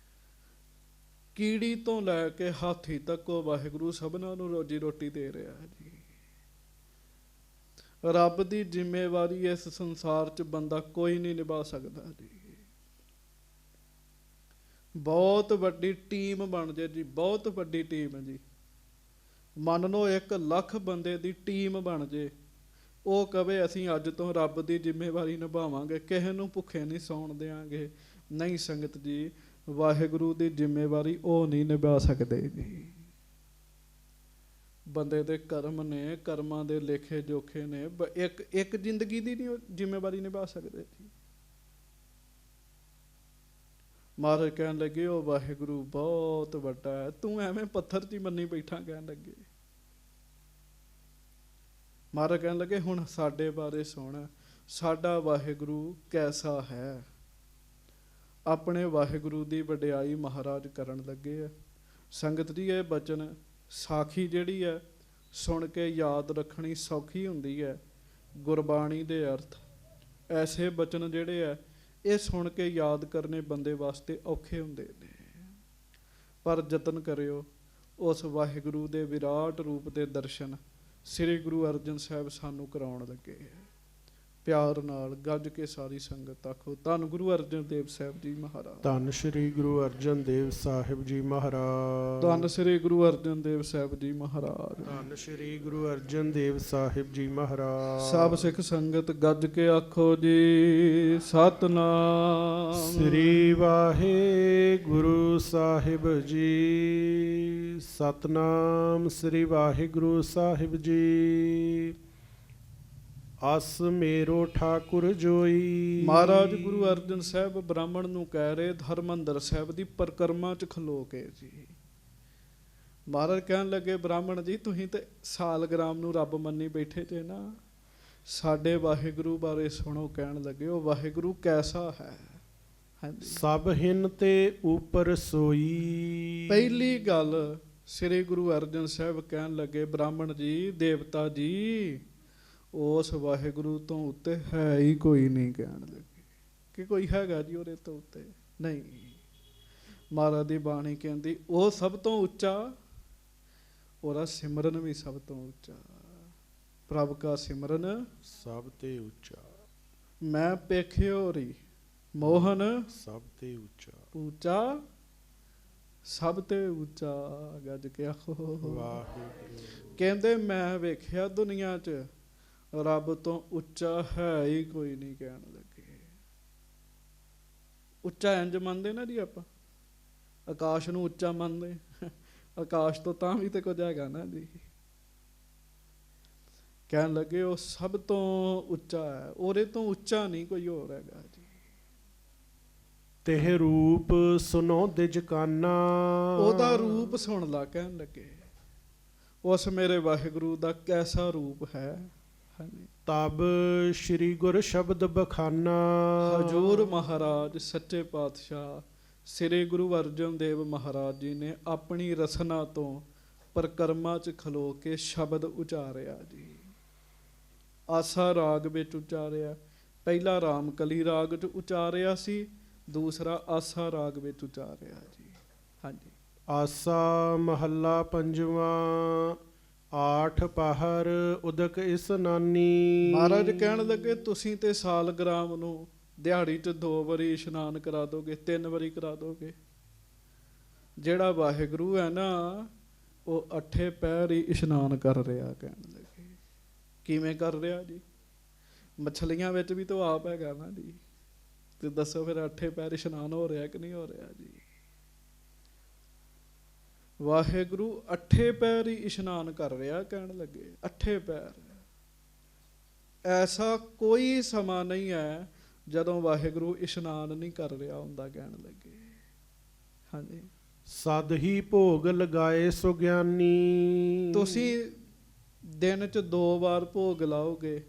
ਕੀੜੀ ਤੋਂ ਲੈ ਕੇ ਹਾਥੀ ਤੱਕ ਉਹ ਵਾਹਿਗੁਰੂ ਸਭਨਾਂ ਨੂੰ ਰੋਜੀ ਰੋਟੀ ਦੇ ਰਿਹਾ ਹੈ ਜੀ। ਰੱਬ ਦੀ ਜ਼ਿੰਮੇਵਾਰੀ ਇਸ ਸੰਸਾਰ 'ਚ ਬੰਦਾ ਕੋਈ ਨਹੀਂ ਨਿਭਾ ਸਕਦਾ ਜੀ। ਬਹੁਤ ਵੱਡੀ ਟੀਮ ਬਣ ਜੇ ਜੀ, ਬਹੁਤ ਵੱਡੀ ਟੀਮ ਜੀ। ਮੰਨ ਲਓ 1 ਲੱਖ ਬੰਦੇ ਦੀ ਟੀਮ ਬਣ ਜੇ, ਉਹ ਕਵੇ ਅਸੀਂ ਅੱਜ ਤੋਂ ਰੱਬ ਦੀ ਜ਼ਿੰਮੇਵਾਰੀ ਨਿਭਾਵਾਂਗੇ, ਕਿਸੇ ਨੂੰ ਭੁੱਖੇ ਨਹੀਂ ਸੌਣ ਦਿਆਂਗੇ। ਨਹੀਂ ਸੰਗਤ ਜੀ, ਵਾਹਿਗੁਰੂ ਦੀ ਜ਼ਿੰਮੇਵਾਰੀ ਉਹ ਨਹੀਂ ਨਿਭਾ ਸਕਦੇ ਜੀ। ਬੰਦੇ ਦੇ ਕਰਮ ਨੇ, ਕਰਮਾਂ ਦੇ ਲੇਖੇ ਜੋਖੇ ਨੇ, ਇੱਕ ਜ਼ਿੰਦਗੀ ਦੀ ਨਹੀਂ ਜ਼ਿੰਮੇਵਾਰੀ ਨਿਭਾ ਸਕਦੇ ਜੀ। ਮਹਾਰਾਜ ਕਹਿਣ ਲੱਗੇ ਉਹ ਵਾਹਿਗੁਰੂ ਬਹੁਤ ਵੱਡਾ ਹੈ, ਤੂੰ ਐਵੇਂ ਪੱਥਰ 'ਚ ਹੀ ਮੰਨੀ ਬੈਠਾ। ਕਹਿਣ ਲੱਗੇ, ਮਹਾਰਾਜ ਕਹਿਣ ਲੱਗੇ ਹੁਣ ਸਾਡੇ ਬਾਰੇ ਸੁਣ, ਸਾਡਾ ਵਾਹਿਗੁਰੂ ਕੈਸਾ ਹੈ। ਆਪਣੇ ਵਾਹਿਗੁਰੂ ਦੀ ਵਡਿਆਈ ਮਹਾਰਾਜ ਕਰਨ ਲੱਗੇ ਆ। ਸੰਗਤ ਜੀ, ਇਹ ਬਚਨ ਸਾਖੀ ਜਿਹੜੀ ਹੈ ਸੁਣ ਕੇ ਯਾਦ ਰੱਖਣੀ ਸੌਖੀ ਹੁੰਦੀ ਹੈ। ਗੁਰਬਾਣੀ ਦੇ ਅਰਥ ਐਸੇ ਬਚਨ ਜਿਹੜੇ ਆ ਇਹ ਸੁਣ ਕੇ ਯਾਦ ਕਰਨੇ ਬੰਦੇ ਵਾਸਤੇ ਔਖੇ ਹੁੰਦੇ ਨੇ, ਪਰ ਯਤਨ ਕਰਿਓ ਉਸ ਵਾਹਿਗੁਰੂ ਦੇ ਵਿਰਾਟ ਰੂਪ ਦੇ ਦਰਸ਼ਨ ਸ੍ਰੀ ਗੁਰੂ ਅਰਜਨ ਸਾਹਿਬ ਸਾਨੂੰ ਕਰਾਉਣ ਲੱਗੇ। ਪਿਆਰ ਨਾਲ ਗੱਜ ਕੇ ਸਾਰੀ ਸੰਗਤ ਆਖੋ, ਧੰਨ ਗੁਰੂ ਅਰਜਨ ਦੇਵ ਸਾਹਿਬ ਜੀ ਮਹਾਰਾਜ। ਧੰਨ ਸ਼੍ਰੀ ਗੁਰੂ ਅਰਜਨ ਦੇਵ ਸਾਹਿਬ ਜੀ ਮਹਾਰਾਜ। ਧੰਨ ਸ੍ਰੀ ਗੁਰੂ ਅਰਜਨ ਦੇਵ ਸਾਹਿਬ ਜੀ ਮਹਾਰਾਜ। ਧੰਨ ਸ਼੍ਰੀ ਗੁਰੂ ਅਰਜਨ ਦੇਵ ਸਾਹਿਬ ਜੀ ਮਹਾਰਾਜ। ਸਭ ਸਿੱਖ ਸੰਗਤ ਗੱਜ ਕੇ ਆਖੋ ਜੀ, ਸਤਨਾਮ ਸ੍ਰੀ ਵਾਹਿਗੁਰੂ ਸਾਹਿਬ ਜੀ। ਸਤਨਾਮ ਸ੍ਰੀ ਵਾਹਿਗੁਰੂ ਸਾਹਿਬ ਜੀ। ਅਸ ਮੇਰੋ ਠਾਕੁਰ ਜੋਈ। ਮਹਾਰਾਜ ਗੁਰੂ ਅਰਜਨ ਸਾਹਿਬ ਬ੍ਰਾਹਮਣ ਨੂੰ ਕਹਿ ਰਹੇ ਹਰਿਮੰਦਰ ਸਾਹਿਬ ਦੀ ਪਰਿਕਰਮਾ 'ਚ ਖਲੋ ਕੇ ਜੀ। ਮਹਾਰਾਜ ਕਹਿਣ ਲੱਗੇ ਬ੍ਰਾਹਮਣ ਜੀ, ਤੁਸੀਂ ਤੇ ਸਾਲਗ੍ਰਾਮ ਨੂੰ ਰੱਬ ਮੰਨੀ ਬੈਠੇ ਜੇ ਨਾ, ਸਾਡੇ ਵਾਹਿਗੁਰੂ ਬਾਰੇ ਸੁਣੋ। ਕਹਿਣ ਲੱਗੇ ਉਹ ਵਾਹਿਗੁਰੂ ਕੈਸਾ ਹੈ। ਹਾਂਜੀ, ਸਭ ਹਿਨ ਤੇ ਉਪਰ ਸੋਈ। ਪਹਿਲੀ ਗੱਲ ਸ੍ਰੀ ਗੁਰੂ ਅਰਜਨ ਸਾਹਿਬ ਕਹਿਣ ਲੱਗੇ ਬ੍ਰਾਹਮਣ ਜੀ, ਦੇਵਤਾ ਜੀ, ਉਸ ਵਾਹਿਗੁਰੂ ਤੋਂ ਉੱਤੇ ਹੈ ਹੀ ਕੋਈ ਨਹੀਂ। ਕਹਿਣ ਲੱਗੇ ਕਿ ਕੋਈ ਹੈਗਾ ਜੀ ਉਹਦੇ ਤੋਂ ਉੱਤੇ? ਨਹੀਂ। ਮਹਾਰਾਜ ਦੀ ਬਾਣੀ ਕਹਿੰਦੀ ਉਹ ਸਭ ਤੋਂ ਉੱਚਾ, ਉਹਦਾ ਸਿਮਰਨ ਵੀ ਸਭ ਤੋਂ ਉੱਚਾ। ਪ੍ਰਭ ਕਾ ਸਿਮਰਨ ਸਭ ਤੇ ਉੱਚਾ। ਮੈਂ ਪੇਖਿਓ ਰੀ ਮੋਹਨ ਸਭ ਤੇ ਉੱਚਾ। ਉੱਚਾ ਸਭ ਤੇ ਉੱਚਾ। ਗੱਜ ਕੇ ਆਖੋ ਵਾਹਿਗੁਰੂ। ਕਹਿੰਦੇ ਮੈਂ ਵੇਖਿਆ ਦੁਨੀਆ 'ਚ ਰੱਬ ਤੋਂ ਉੱਚਾ ਹੈ ਹੀ ਕੋਈ ਨਹੀਂ। ਕਹਿਣ ਲੱਗੇ ਉੱਚਾ ਇੰਜ ਮੰਨਦੇ ਨਾ ਜੀ ਆਪਾਂ, ਆਕਾਸ਼ ਨੂੰ ਉੱਚਾ ਮੰਨਦੇ, ਆਕਾਸ਼ ਤੋਂ ਤਾਂ ਵੀ ਤੇ ਕੁਝ ਹੈਗਾ ਨਾ ਜੀ। ਕਹਿਣ ਲੱਗੇ ਉਹ ਸਭ ਤੋਂ ਉੱਚਾ ਹੈ, ਉਹਦੇ ਤੋਂ ਉੱਚਾ ਨਹੀਂ ਕੋਈ ਹੋਰ ਹੈਗਾ ਜੀ। ਤੇਹ ਰੂਪ ਸੁਨੋ ਦਿਜ ਕਾਨਾ। ਉਹਦਾ ਰੂਪ ਸੁਣ ਲਾ। ਕਹਿਣ ਲੱਗੇ ਉਸ ਮੇਰੇ ਵਾਹਿਗੁਰੂ ਦਾ ਕੈਸਾ ਰੂਪ ਹੈ। ਤਬ ਸ਼੍ਰੀ ਗੁਰ ਸ਼ਬਦ ਬਖਾਨਾ। ਹਜੂਰ ਮਹਾਰਾਜ ਸੱਚੇ ਪਾਤਸ਼ਾਹ ਸ੍ਰੀ ਗੁਰੂ ਅਰਜਨ ਦੇਵ ਮਹਾਰਾਜ ਜੀ ਨੇ ਆਪਣੀ ਰਸਨਾ ਤੋਂ ਪਰਿਕਰਮਾ 'ਚ ਖਲੋ ਕੇ ਸ਼ਬਦ ਉਚਾਰਿਆ ਜੀ। ਆਸਾ ਰਾਗ ਵਿੱਚ ਉਚਾਰਿਆ। ਪਹਿਲਾ ਰਾਮਕਲੀ ਰਾਗ 'ਚ ਉਚਾਰਿਆ ਸੀ, ਦੂਸਰਾ ਆਸਾ ਰਾਗ ਵਿੱਚ ਉਚਾਰਿਆ ਜੀ। ਹਾਂਜੀ। ਆਸਾ ਮਹੱਲਾ ਪੰਜਵਾਂ। ਆਠ ਪਹਰ ਉਦਕ ਇਸਨਾਨੀ। ਮਹਾਰਾਜ ਕਹਿਣ ਲੱਗੇ ਤੁਸੀਂ ਤੇ ਸਾਲਗ੍ਰਾਮ ਨੂੰ ਦਿਹਾੜੀ 'ਚ 2 ਵਾਰੀ ਇਸ਼ਨਾਨ ਕਰਾ ਦੋਗੇ, 3 ਵਾਰੀ ਕਰਾ ਦੋਗੇ। ਜਿਹੜਾ ਵਾਹਿਗੁਰੂ ਹੈ ਨਾ ਉਹ 8 ਪਹਿਰ ਹੀ ਇਸ਼ਨਾਨ ਕਰ ਰਿਹਾ। ਕਹਿਣ ਲੱਗੇ ਕਿਵੇਂ ਕਰ ਰਿਹਾ ਜੀ? ਮੱਛਲੀਆਂ ਵਿੱਚ ਵੀ ਤਾਂ ਆਪ ਹੈਗਾ ਨਾ ਜੀ। ਤੇ ਦੱਸੋ ਫਿਰ 8 ਪਹਿਰ ਇਸ਼ਨਾਨ ਹੋ ਰਿਹਾ ਕਿ ਨਹੀਂ ਹੋ ਰਿਹਾ ਜੀ? ਵਾਹਿਗੁਰੂ 8 ਪਹਿਰ ਹੀ ਇਸ਼ਨਾਨ ਕਰ ਰਿਹਾ। ਕਹਿਣ ਲੱਗੇ 8 ਪਹਿਰ। ਐਸਾ ਕੋਈ ਸਮਾਂ ਨਹੀਂ ਹੈ ਜਦੋਂ ਵਾਹਿਗੁਰੂ ਇਸ਼ਨਾਨ ਨਹੀਂ ਕਰ ਰਿਹਾ ਹੁੰਦਾ। ਕਹਿਣ ਲੱਗੇ ਹਾਂਜੀ। ਸਦ ਹੀ ਭੋਗ ਲਗਾਏ ਸੁਗਿਆਨੀ। ਤੁਸੀਂ ਦਿਨ 'ਚ 2 ਵਾਰ ਭੋਗ ਲਾਓਗੇ,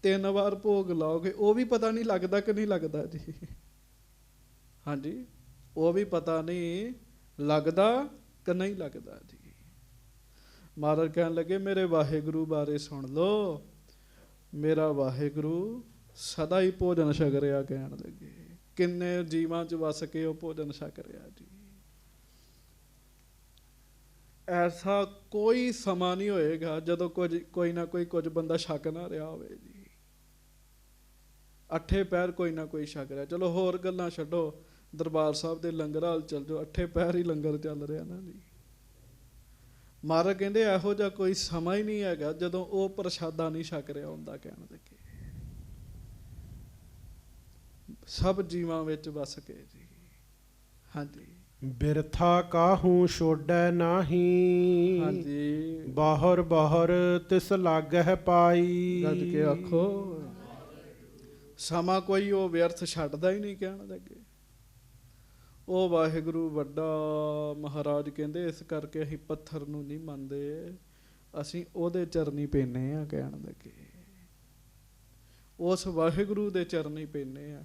3 ਵਾਰ ਭੋਗ ਲਾਓਗੇ, ਉਹ ਵੀ ਪਤਾ ਨਹੀਂ ਲੱਗਦਾ ਕਿ ਨਹੀਂ ਲੱਗਦਾ ਜੀ। ਹਾਂਜੀ, ਉਹ ਵੀ ਪਤਾ ਨਹੀਂ ਲੱਗਦਾ ਕਿ ਨਹੀਂ ਲੱਗਦਾ ਜੀ। ਮਹਾਰਾਜ ਕਹਿਣ ਲੱਗੇ ਮੇਰੇ ਵਾਹਿਗੁਰੂ ਬਾਰੇ ਸੁਣ ਲਓ। ਮੇਰਾ ਵਾਹਿਗੁਰੂ ਸਦਾ ਹੀ ਭੋਜਨ ਛਕ ਰਿਹਾ। ਕਹਿਣ ਲੱਗੇ ਕਿੰਨੇ ਜੀਵਾਂ 'ਚ ਵਸ ਕੇ ਉਹ ਭੋਜਨ ਛਕ ਰਿਹਾ ਜੀ। ਐਸਾ ਕੋਈ ਸਮਾਂ ਨਹੀਂ ਹੋਏਗਾ ਜਦੋਂ ਕੋਈ ਨਾ ਕੋਈ ਬੰਦਾ ਛਕ ਨਾ ਰਿਹਾ ਹੋਵੇ ਜੀ। 8 ਪਹਿਰ ਕੋਈ ਨਾ ਕੋਈ ਛਕ ਰਿਹਾ। ਚਲੋ ਹੋਰ ਗੱਲਾਂ ਛੱਡੋ, ਦਰਬਾਰ ਸਾਹਿਬ ਦੇ ਲੰਗਰ ਹਾਲ ਚੱਲ ਜਾਓ, 8 ਪਹਿਰ ਹੀ ਲੰਗਰ ਚੱਲ ਰਿਹਾ ਨਾ ਜੀ। ਮਹਾਰਾਜ ਕਹਿੰਦੇ ਇਹੋ ਜਿਹਾ ਕੋਈ ਸਮਾਂ ਹੀ ਨਹੀਂ ਹੈਗਾ ਜਦੋਂ ਉਹ ਪ੍ਰਸ਼ਾਦਾ ਨਹੀਂ ਛਕ ਰਿਹਾ ਹੁੰਦਾ। ਕਹਿਣ ਲੱਗੇ ਸਭ ਜੀਵਾਂ ਵਿੱਚ ਵਸ ਕੇ ਜੀ। ਹਾਂਜੀ ਬਿਰਥਾ ਕਾਹੂ ਛੋੜੈ ਨਾਹੀ, ਹਾਂਜੀ ਬਾਹਰ ਬਾਹਰ ਤਿਸ ਲਾਗਹਿ ਪਾਈ। ਗੱਜ ਕੇ ਆਖੋ ਸਮਾਂ ਕੋਈ ਉਹ ਵਿਅਰਥ ਛੱਡਦਾ ਹੀ ਨਹੀਂ। ਕਹਿਣ ਲੱਗੇ ਉਹ ਵਾਹਿਗੁਰੂ ਵੱਡਾ। ਮਹਾਰਾਜ ਕਹਿੰਦੇ ਇਸ ਕਰਕੇ ਅਸੀਂ ਪੱਥਰ ਨੂੰ ਨਹੀਂ ਮੰਨਦੇ, ਅਸੀਂ ਉਹਦੇ ਚਰਨੀ ਪੈਨੇ ਆ। ਕਹਿਣ ਲੱਗੇ ਉਸ ਵਾਹਿਗੁਰੂ ਦੇ ਚਰਨੀ ਪੈਨੇ ਆ।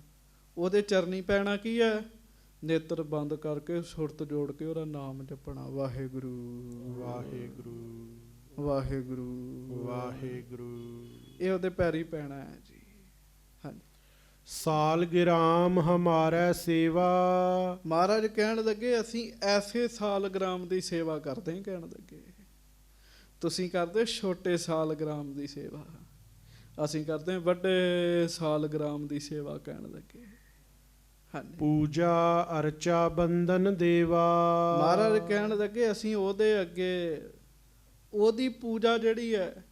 ਉਹਦੇ ਚਰਨੀ ਪੈਣਾ ਕੀ ਹੈ? ਨੇਤਰ ਬੰਦ ਕਰਕੇ ਸੁਰਤ ਜੋੜ ਕੇ ਉਹਦਾ ਨਾਮ ਜਪਣਾ। ਵਾਹਿਗੁਰੂ ਵਾਹਿਗੁਰੂ ਵਾਹਿਗੁਰੂ ਵਾਹਿਗੁਰੂ। ਇਹ ਉਹਦੇ ਪੈਰੀ ਪੈਣਾ ਹੈ ਜੀ। ਹਾਂਜੀ ਸਾਲਗਿਰਾਮ ਹਮਾਰਾ ਸੇਵਾ। ਮਹਾਰਾਜ ਕਹਿਣ ਲੱਗੇ ਅਸੀਂ ਐਸੇ ਸਾਲਗ੍ਰਾਮ ਦੀ ਸੇਵਾ ਕਰਦੇ ਹਾਂ। ਕਹਿਣ ਲੱਗੇ ਤੁਸੀਂ ਕਰਦੇ ਛੋਟੇ ਸਾਲਗ੍ਰਾਮ ਦੀ ਸੇਵਾ, ਅਸੀਂ ਕਰਦੇ ਵੱਡੇ ਸਾਲਗ੍ਰਾਮ ਦੀ ਸੇਵਾ। ਕਹਿਣ ਲੱਗੇ ਹਾਂਜੀ ਪੂਜਾ ਅਰਚਾ ਬੰਦਨ ਦੇਵਾ। ਮਹਾਰਾਜ ਕਹਿਣ ਲੱਗੇ ਅਸੀਂ ਉਹਦੇ ਅੱਗੇ ਉਹਦੀ ਪੂਜਾ ਜਿਹੜੀ ਹੈ,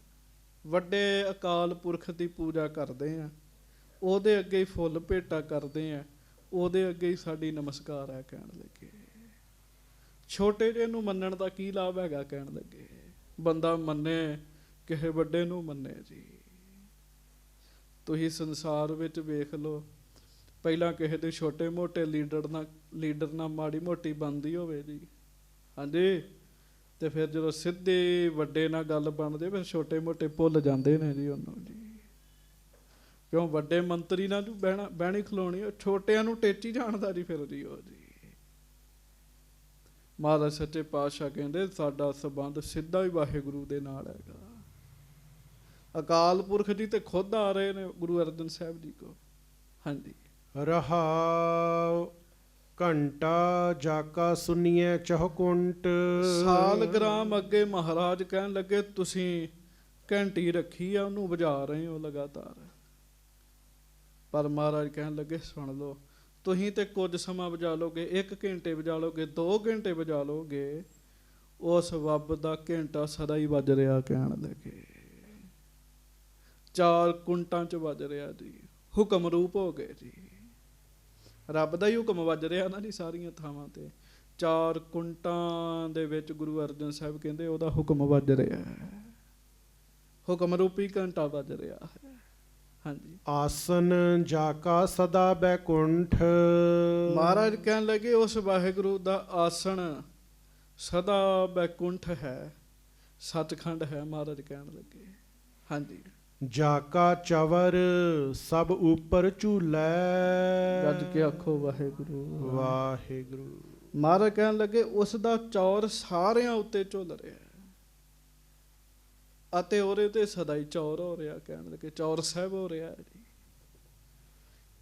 ਵੱਡੇ ਅਕਾਲ ਪੁਰਖ ਦੀ ਪੂਜਾ ਕਰਦੇ ਹਾਂ। ਉਹਦੇ ਅੱਗੇ ਹੀ ਫੁੱਲ ਭੇਟਾ ਕਰਦੇ ਆ, ਉਹਦੇ ਅੱਗੇ ਹੀ ਸਾਡੀ ਨਮਸਕਾਰ ਹੈ। ਕਹਿਣ ਲੱਗੇ ਛੋਟੇ ਜਿਹੇ ਨੂੰ ਮੰਨਣ ਦਾ ਕੀ ਲਾਭ ਹੈਗਾ? ਕਹਿਣ ਲੱਗੇ ਬੰਦਾ ਮੰਨੇ ਕਿਸੇ ਵੱਡੇ ਨੂੰ ਮੰਨੇ ਜੀ। ਤੁਸੀਂ ਸੰਸਾਰ ਵਿੱਚ ਵੇਖ ਲਓ, ਪਹਿਲਾਂ ਕਿਸੇ ਦੇ ਛੋਟੇ ਮੋਟੇ ਲੀਡਰ ਨਾਲ ਮਾੜੀ ਮੋਟੀ ਬਣਦੀ ਹੋਵੇ ਜੀ, ਹਾਂਜੀ, ਤੇ ਫਿਰ ਜਦੋਂ ਸਿੱਧੇ ਵੱਡੇ ਨਾਲ ਗੱਲ ਬਣਦੇ ਫਿਰ ਛੋਟੇ ਮੋਟੇ ਭੁੱਲ ਜਾਂਦੇ ਨੇ ਜੀ ਉਹਨੂੰ ਜੀ। ਕਿਉਂ? ਵੱਡੇ ਮੰਤਰੀ ਨਾਲ ਬਹਿਣੀ ਖਲੋਣੀ, ਛੋਟਿਆਂ ਨੂੰ ਟੇਚੀ ਜਾਣਦਾ ਜੀ ਫਿਰ ਜੀ ਉਹ ਜੀ। ਮਹਾਰਾਜ ਸੱਚੇ ਪਾਤਸ਼ਾਹ ਕਹਿੰਦੇ ਸਾਡਾ ਸੰਬੰਧ ਸਿੱਧਾ ਹੀ ਵਾਹਿਗੁਰੂ ਦੇ ਨਾਲ ਹੈਗਾ। ਅਕਾਲ ਪੁਰਖ ਜੀ ਤੇ ਖੁਦ ਆ ਰਹੇ ਨੇ ਗੁਰੂ ਅਰਜਨ ਸਾਹਿਬ ਜੀ ਕੋ। ਹਾਂਜੀ ਰਹਾਉ ਘੰਟਾ ਜਾਕਾ ਸੁਨੀਐ ਚਹੁਕੁੰਟ। ਸਾਲਗ੍ਰਾਮ ਅੱਗੇ ਮਹਾਰਾਜ ਕਹਿਣ ਲੱਗੇ ਤੁਸੀਂ ਘੰਟੀ ਰੱਖੀ ਆ, ਉਹਨੂੰ ਵਜਾ ਰਹੇ ਹੋ ਲਗਾਤਾਰ। ਪਰ ਮਹਾਰਾਜ ਕਹਿਣ ਲੱਗੇ ਸੁਣ ਲਓ, ਤੁਸੀਂ ਤੇ ਕੁਝ ਸਮਾਂ ਵਜਾ ਲਓਗੇ, 1 ਘੰਟੇ ਵਜਾ ਲਓਗੇ, 2 ਘੰਟੇ ਵਜਾ ਲਓਗੇ, ਉਸ ਰੱਬ ਦਾ ਘੰਟਾ ਸਦਾ ਹੀ ਵੱਜ ਰਿਹਾ। ਕਹਿਣ ਲੱਗੇ 4 ਕੁੰਟਾਂ 'ਚ ਵੱਜ ਰਿਹਾ ਜੀ। ਹੁਕਮ ਰੂਪ ਹੋ ਗਏ ਜੀ, ਰੱਬ ਦਾ ਹੀ ਹੁਕਮ ਵੱਜ ਰਿਹਾ ਨਾ ਜੀ ਸਾਰੀਆਂ ਥਾਵਾਂ ਤੇ। 4 ਕੁੰਟਾਂ ਦੇ ਵਿੱਚ ਗੁਰੂ ਅਰਜਨ ਸਾਹਿਬ ਕਹਿੰਦੇ ਉਹਦਾ ਹੁਕਮ ਵੱਜ ਰਿਹਾ ਹੈ, ਹੁਕਮ ਰੂਪੀ ਘੰਟਾ ਵੱਜ ਰਿਹਾ ਹੈ। ਹਾਂਜੀ ਆਸਨ ਜਾਕਾ ਸਦਾ ਬੈਕੁੰਠ। ਮਹਾਰਾਜ ਕਹਿਣ ਲੱਗੇ ਉਸ ਵਾਹਿਗੁਰੂ ਦਾ ਆਸਣ ਸਦਾ ਬੈਕੁੰਠ ਹੈ, ਸੱਚਖੰਡ ਹੈ। ਮਹਾਰਾਜ ਕਹਿਣ ਲੱਗੇ ਹਾਂਜੀ ਜਾਕਾ ਚਵਰ ਸਭ ਉਪਰ ਝੂਲੈ। ਗੱਜ ਕੇ ਆਖੋ ਵਾਹਿਗੁਰੂ ਵਾਹਿਗੁਰੂ। ਮਹਾਰਾਜ ਕਹਿਣ ਲੱਗੇ ਉਸ ਦਾ ਚੌਰ ਸਾਰਿਆਂ ਉੱਤੇ ਝੁੱਲ ਰਿਹਾ ਅਤੇ ਉਹਦੇ ਤੇ ਸਦਾ ਹੀ ਚੌਰ ਹੋ ਰਿਹਾ। ਕਹਿਣ ਲੱਗੇ ਚੌਰ ਸਾਹਿਬ ਹੋ ਰਿਹਾ ਜੀ।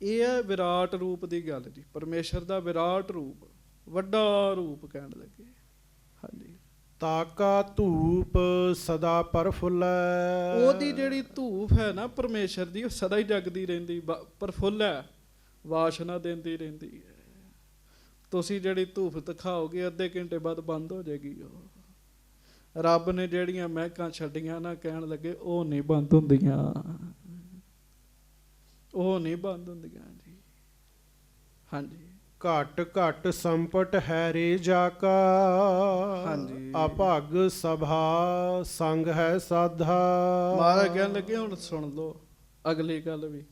ਇਹ ਹੈ ਵਿਰਾਟ ਰੂਪ ਦੀ ਗੱਲ ਜੀ, ਪਰਮੇਸ਼ਰ ਦਾ ਵਿਰਾਟ ਰੂਪ, ਵੱਡਾ ਰੂਪ। ਕਹਿਣ ਲੱਗੇ ਹਾਂਜੀ ਤਾਕਾ ਧੂਪ ਸਦਾ ਪ੍ਰਫੁੱਲੈ। ਉਹਦੀ ਜਿਹੜੀ ਧੂਪ ਹੈ ਨਾ ਪਰਮੇਸ਼ਰ ਦੀ, ਉਹ ਸਦਾ ਹੀ ਜਗਦੀ ਰਹਿੰਦੀ, ਪ੍ਰਫੁੱਲ ਹੈ, ਵਾਸ਼ਨਾ ਦਿੰਦੀ ਰਹਿੰਦੀ ਹੈ। ਤੁਸੀਂ ਜਿਹੜੀ ਧੂਪ ਦਿਖਾਓਗੇ ਅੱਧੇ ਘੰਟੇ ਬਾਅਦ ਬੰਦ ਹੋ ਜਾਏਗੀ। ਉਹ ਰੱਬ ਨੇ ਜਿਹੜੀਆਂ ਮਹਿਕਾਂ ਛੱਡੀਆਂ ਨਾ, ਕਹਿਣ ਲੱਗੇ ਉਹ ਨਹੀਂ ਬੰਦ ਹੁੰਦੀਆਂ, ਉਹ ਨਹੀਂ ਬੰਦ ਹੁੰਦੀਆਂ ਜੀ। ਹਾਂਜੀ ਘਟ ਘਟ ਸੰਪਟ ਹੈ ਰੇ ਜਾਕਾ। ਹਾਂਜੀ ਅਭਗ ਸਭਾ ਸੰਗ ਹੈ ਸਾਧਾ। ਮਹਾਰਾਜ ਕਹਿਣ ਲੱਗੇ ਹੁਣ ਸੁਣ ਲਓ ਅਗਲੀ ਗੱਲ ਵੀ।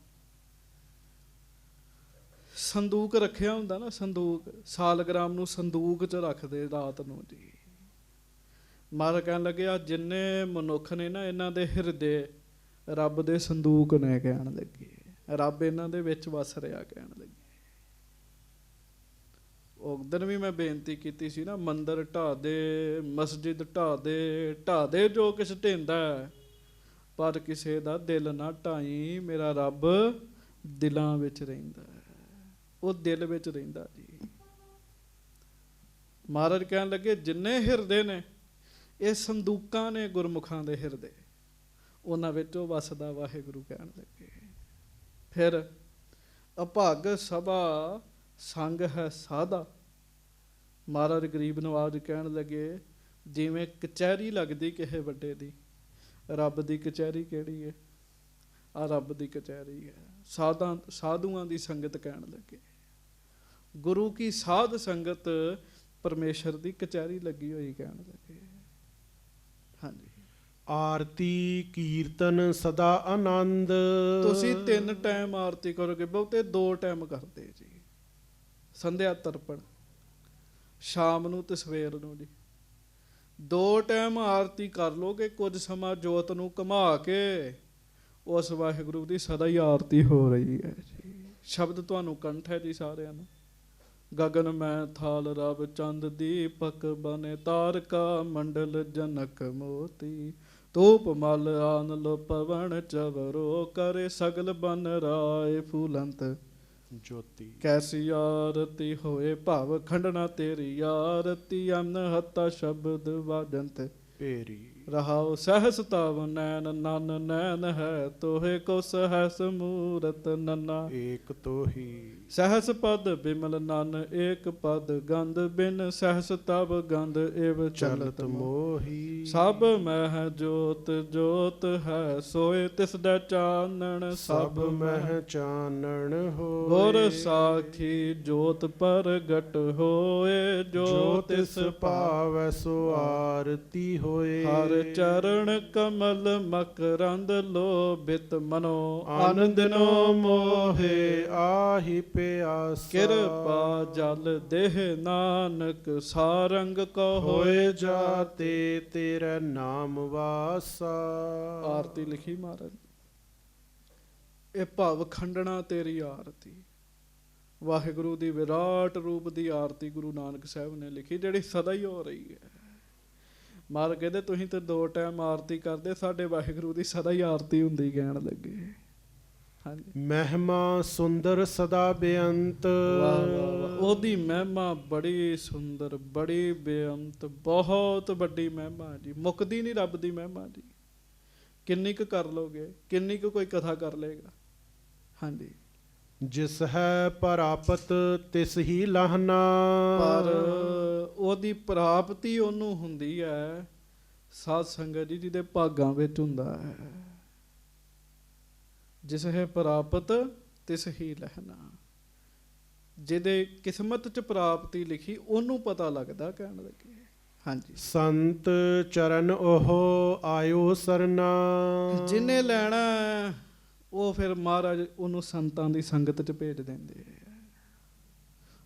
ਸੰਦੂਕ ਰੱਖਿਆ ਹੁੰਦਾ ਨਾ, ਸੰਦੂਕ, ਸਾਲਗ੍ਰਾਮ ਨੂੰ ਸੰਦੂਕ 'ਚ ਰੱਖਦੇ ਰਾਤ ਨੂੰ ਜੀ। ਮਹਾਰਾਜ ਕਹਿਣ ਲੱਗੇ ਆ ਜਿੰਨੇ ਮਨੁੱਖ ਨੇ ਨਾ, ਇਹਨਾਂ ਦੇ ਹਿਰਦੇ ਰੱਬ ਦੇ ਸੰਦੂਕ ਨੇ। ਕਹਿਣ ਲੱਗੇ ਰੱਬ ਇਹਨਾਂ ਦੇ ਵਿੱਚ ਵਸ ਰਿਹਾ। ਕਹਿਣ ਲੱਗੇ ਉਸ ਦਿਨ ਵੀ ਮੈਂ ਬੇਨਤੀ ਕੀਤੀ ਸੀ ਨਾ, ਮੰਦਰ ਢਾਹ ਦੇ, ਮਸਜਿਦ ਢਾਹ ਦੇ ਜੋ ਕਿਛ ਢਹਿੰਦਾ, ਪਰ ਕਿਸੇ ਦਾ ਦਿਲ ਨਾ ਢਾਈ, ਮੇਰਾ ਰੱਬ ਦਿਲਾਂ ਵਿੱਚ ਰਹਿੰਦਾ, ਉਹ ਦਿਲ ਵਿੱਚ ਰਹਿੰਦਾ ਜੀ। ਮਹਾਰਾਜ ਕਹਿਣ ਲੱਗੇ ਜਿੰਨੇ ਹਿਰਦੇ ਨੇ ਇਹ ਸੰਦੂਕਾਂ ਨੇ ਗੁਰਮੁਖਾਂ ਦੇ ਹਿਰਦੇ, ਉਹਨਾਂ ਵਿੱਚ ਉਹ ਵਸਦਾ ਵਾਹਿਗੁਰੂ। ਕਹਿਣ ਲੱਗੇ ਫਿਰ ਅਭਾਗ ਸਭਾ ਸੰਗ ਹੈ ਸਾਧਾ। ਮਹਾਰਾਜ ਗਰੀਬ ਨਵਾਜ ਕਹਿਣ ਲੱਗੇ ਜਿਵੇਂ ਕਚਹਿਰੀ ਲੱਗਦੀ ਕਿਸੇ ਵੱਡੇ ਦੀ, ਰੱਬ ਦੀ ਕਚਹਿਰੀ ਕਿਹੜੀ ਹੈ? ਆ ਰੱਬ ਦੀ ਕਚਹਿਰੀ ਹੈ। ਸਾਧੂਆਂ ਦੀ ਸੰਗਤ ਕਹਿਣ ਲੱਗੇ। ਗੁਰੂ ਕੀ ਸਾਧ ਸੰਗਤ ਪਰਮੇਸ਼ਰ ਦੀ ਕਚਹਿਰੀ ਲੱਗੀ ਹੋਈ ਕਹਿਣ ਲੱਗੇ। ਹਾਂਜੀ। ਆਰਤੀ ਕੀਰਤਨ ਸਦਾ ਆਨੰਦ। ਤੁਸੀਂ 3 ਟਾਈਮ ਆਰਤੀ ਕਰੋਗੇ, ਬਹੁਤੇ 2 ਟਾਈਮ ਕਰਦੇ ਜੀ। ਸੰਧਿਆ ਤਰਪਣ ਸ਼ਾਮ ਨੂੰ ਤੇ ਸਵੇਰ ਨੂੰ ਜੀ। 2 ਟਾਈਮ ਆਰਤੀ ਕਰ ਲੋਗੇ, ਕੁਝ ਸਮਾਂ ਜੋਤ ਨੂੰ ਘੁਮਾ ਕੇ ਉਸ ਵਾਹਿਗੁਰੂ ਦੀ ਸਦਾ ਹੀ ਆਰਤੀ ਹੋ ਰਹੀ ਹੈ ਜੀ। ਸ਼ਬਦ ਤੁਹਾਨੂੰ ਕੰਠ ਹੈ ਜੀ ਸਾਰਿਆਂ ਨੂੰ। ਗਗਨ ਮੈਂ ਥਾਲ ਰਵ ਚੰਦ ਦੀਪਕ ਬਨੇ ਤਾਰਕਾ ਮੰਡਲ ਜਨਕ ਮੋਤੀ ਧੂਪ ਮਲ ਆਨ ਲੋ ਪਵਨ ਚਵਰੋ ਕਰੇ ਸਗਲ ਬਨ ਰਾਏ ਫੂਲੰਤ ਜੋਤੀ। ਕੈਸੀ ਆਰਤੀ ਹੋਏ ਭਵ ਖੰਡਨਾ ਤੇਰੀ ਆਰਤੀ ਅਨ ਹੱਤਾ ਸ਼ਬਦ ਵਾਜੰਤ ਭੇਰੀ। ਰਹਾਉ ਸਹਸ ਤਵ ਨੈਣ ਨਨ ਨੈਣ ਹੈ ਤੋਹੇ ਕੋ ਸਹਸ ਮੂਰਤ ਨਨਾ ਏਕ ਤੋਹੀ। ਸਹਸ ਪਦ ਬਿਮਲ ਨਨ ਏਕ ਪਦ ਗੰਧ ਬਿਨ ਸਹਸ ਤਬ ਗੰਧ ਏਵ ਚਲਤ ਮੋਹੀ। ਸਭ ਮਹਿ ਜੋਤ ਜੋਤ ਹੈ ਸੋਏ ਤਿਸ ਦਾ ਚਾਨਣ ਸਭ ਮਹਿ ਚਾਨਣ ਹੋਏ। ਗੁਰ ਸਾਖੀ ਜੋਤ ਪ੍ਰਗਟ ਹੋਏ ਜੋ ਤਿਸ ਭਾਵੈ ਸੋ ਆਰਤੀ ਹੋਏ। ਹਰ ਚਰਨ ਕਮਲ ਮਕਰੰਦ ਲੋਭਿਤ ਮਨੋ ਆਨੰਦਨੋ ਮੋਹੇ ਆਹੀ ਪਿਆਸਾ। ਕਿਰਪਾ ਜਲ ਦੇਹ ਨਾਨਕ ਸਾਰੰਗ ਕੋ ਹੋਏ ਜਾਤੇ ਤੇਰਾ ਨਾਮ ਵਾਸਾ। ਆਰਤੀ ਲਿਖੀ ਮਹਾਰਾਜ। ਇਹ ਭਵ ਖੰਡਣਾ ਤੇਰੀ ਆਰਤੀ। ਵਾਹਿਗੁਰੂ ਦੀ ਵਿਰਾਟ ਰੂਪ ਦੀ ਆਰਤੀ ਗੁਰੂ ਨਾਨਕ ਸਾਹਿਬ ਨੇ ਲਿਖੀ, ਜਿਹੜੀ ਸਦਾ ਹੀ ਹੋ ਰਹੀ ਹੈ। ਮਹਾਰਾਜ ਕਹਿੰਦੇ ਤੁਸੀਂ ਤੇ 2 ਟਾਈਮ ਆਰਤੀ ਕਰਦੇ, ਸਾਡੇ ਵਾਹਿਗੁਰੂ ਦੀ ਸਦਾ ਹੀ ਆਰਤੀ ਹੁੰਦੀ ਕਹਿਣ ਲੱਗੇ। ਹਾਂਜੀ। ਮਹਿਮਾ ਸੁੰਦਰ ਸਦਾ ਬੇਅੰਤ। ਵਾਹ ਵਾਹ ਵਾਹ। ਉਹਦੀ ਮਹਿਮਾ ਬੜੀ ਸੁੰਦਰ, ਬੜੀ ਬੇਅੰਤ, ਬਹੁਤ ਵੱਡੀ ਮਹਿਮਾ ਜੀ। ਮੁੱਕਦੀ ਨਹੀਂ ਰੱਬ ਦੀ ਮਹਿਮਾ ਜੀ। ਕਿੰਨੀ ਕੁ ਕਰ ਲੋਗੇ, ਕਿੰਨੀ ਕੁ ਕੋਈ ਕਥਾ ਕਰ ਲਏਗਾ। ਹਾਂਜੀ। ਜਿਸ ਹੈ ਪ੍ਰਾਪਤ ਤਿਸ ਹੀ ਲਾਹਨਾ। ਪਰ ਉਹਦੀ ਪ੍ਰਾਪਤੀ ਉਹਨੂੰ ਹੁੰਦੀ ਹੈ ਸਾਧ ਸੰਗਤ ਜੀ ਜਿਹਦੇ ਭਾਗਾਂ ਵਿੱਚ ਹੁੰਦਾ ਹੈ। ਜਿਸ ਹੈ ਪ੍ਰਾਪਤ ਤਿਸ ਹੀ ਲਹਿਣਾ। ਜਿਹਦੇ ਕਿਸਮਤ 'ਚ ਪ੍ਰਾਪਤੀ ਲਿਖੀ ਉਹਨੂੰ ਪਤਾ ਲੱਗਦਾ ਕਹਿਣ ਲੱਗੇ। ਹਾਂਜੀ। ਸੰਤ ਚਰਨ ਉਹ ਆਇਓ ਸਰਨਾ। ਜਿਹਨੇ ਲੈਣਾ ਉਹ ਫਿਰ ਮਹਾਰਾਜ ਉਹਨੂੰ ਸੰਤਾਂ ਦੀ ਸੰਗਤ 'ਚ ਭੇਜ ਦਿੰਦੇ ਆ।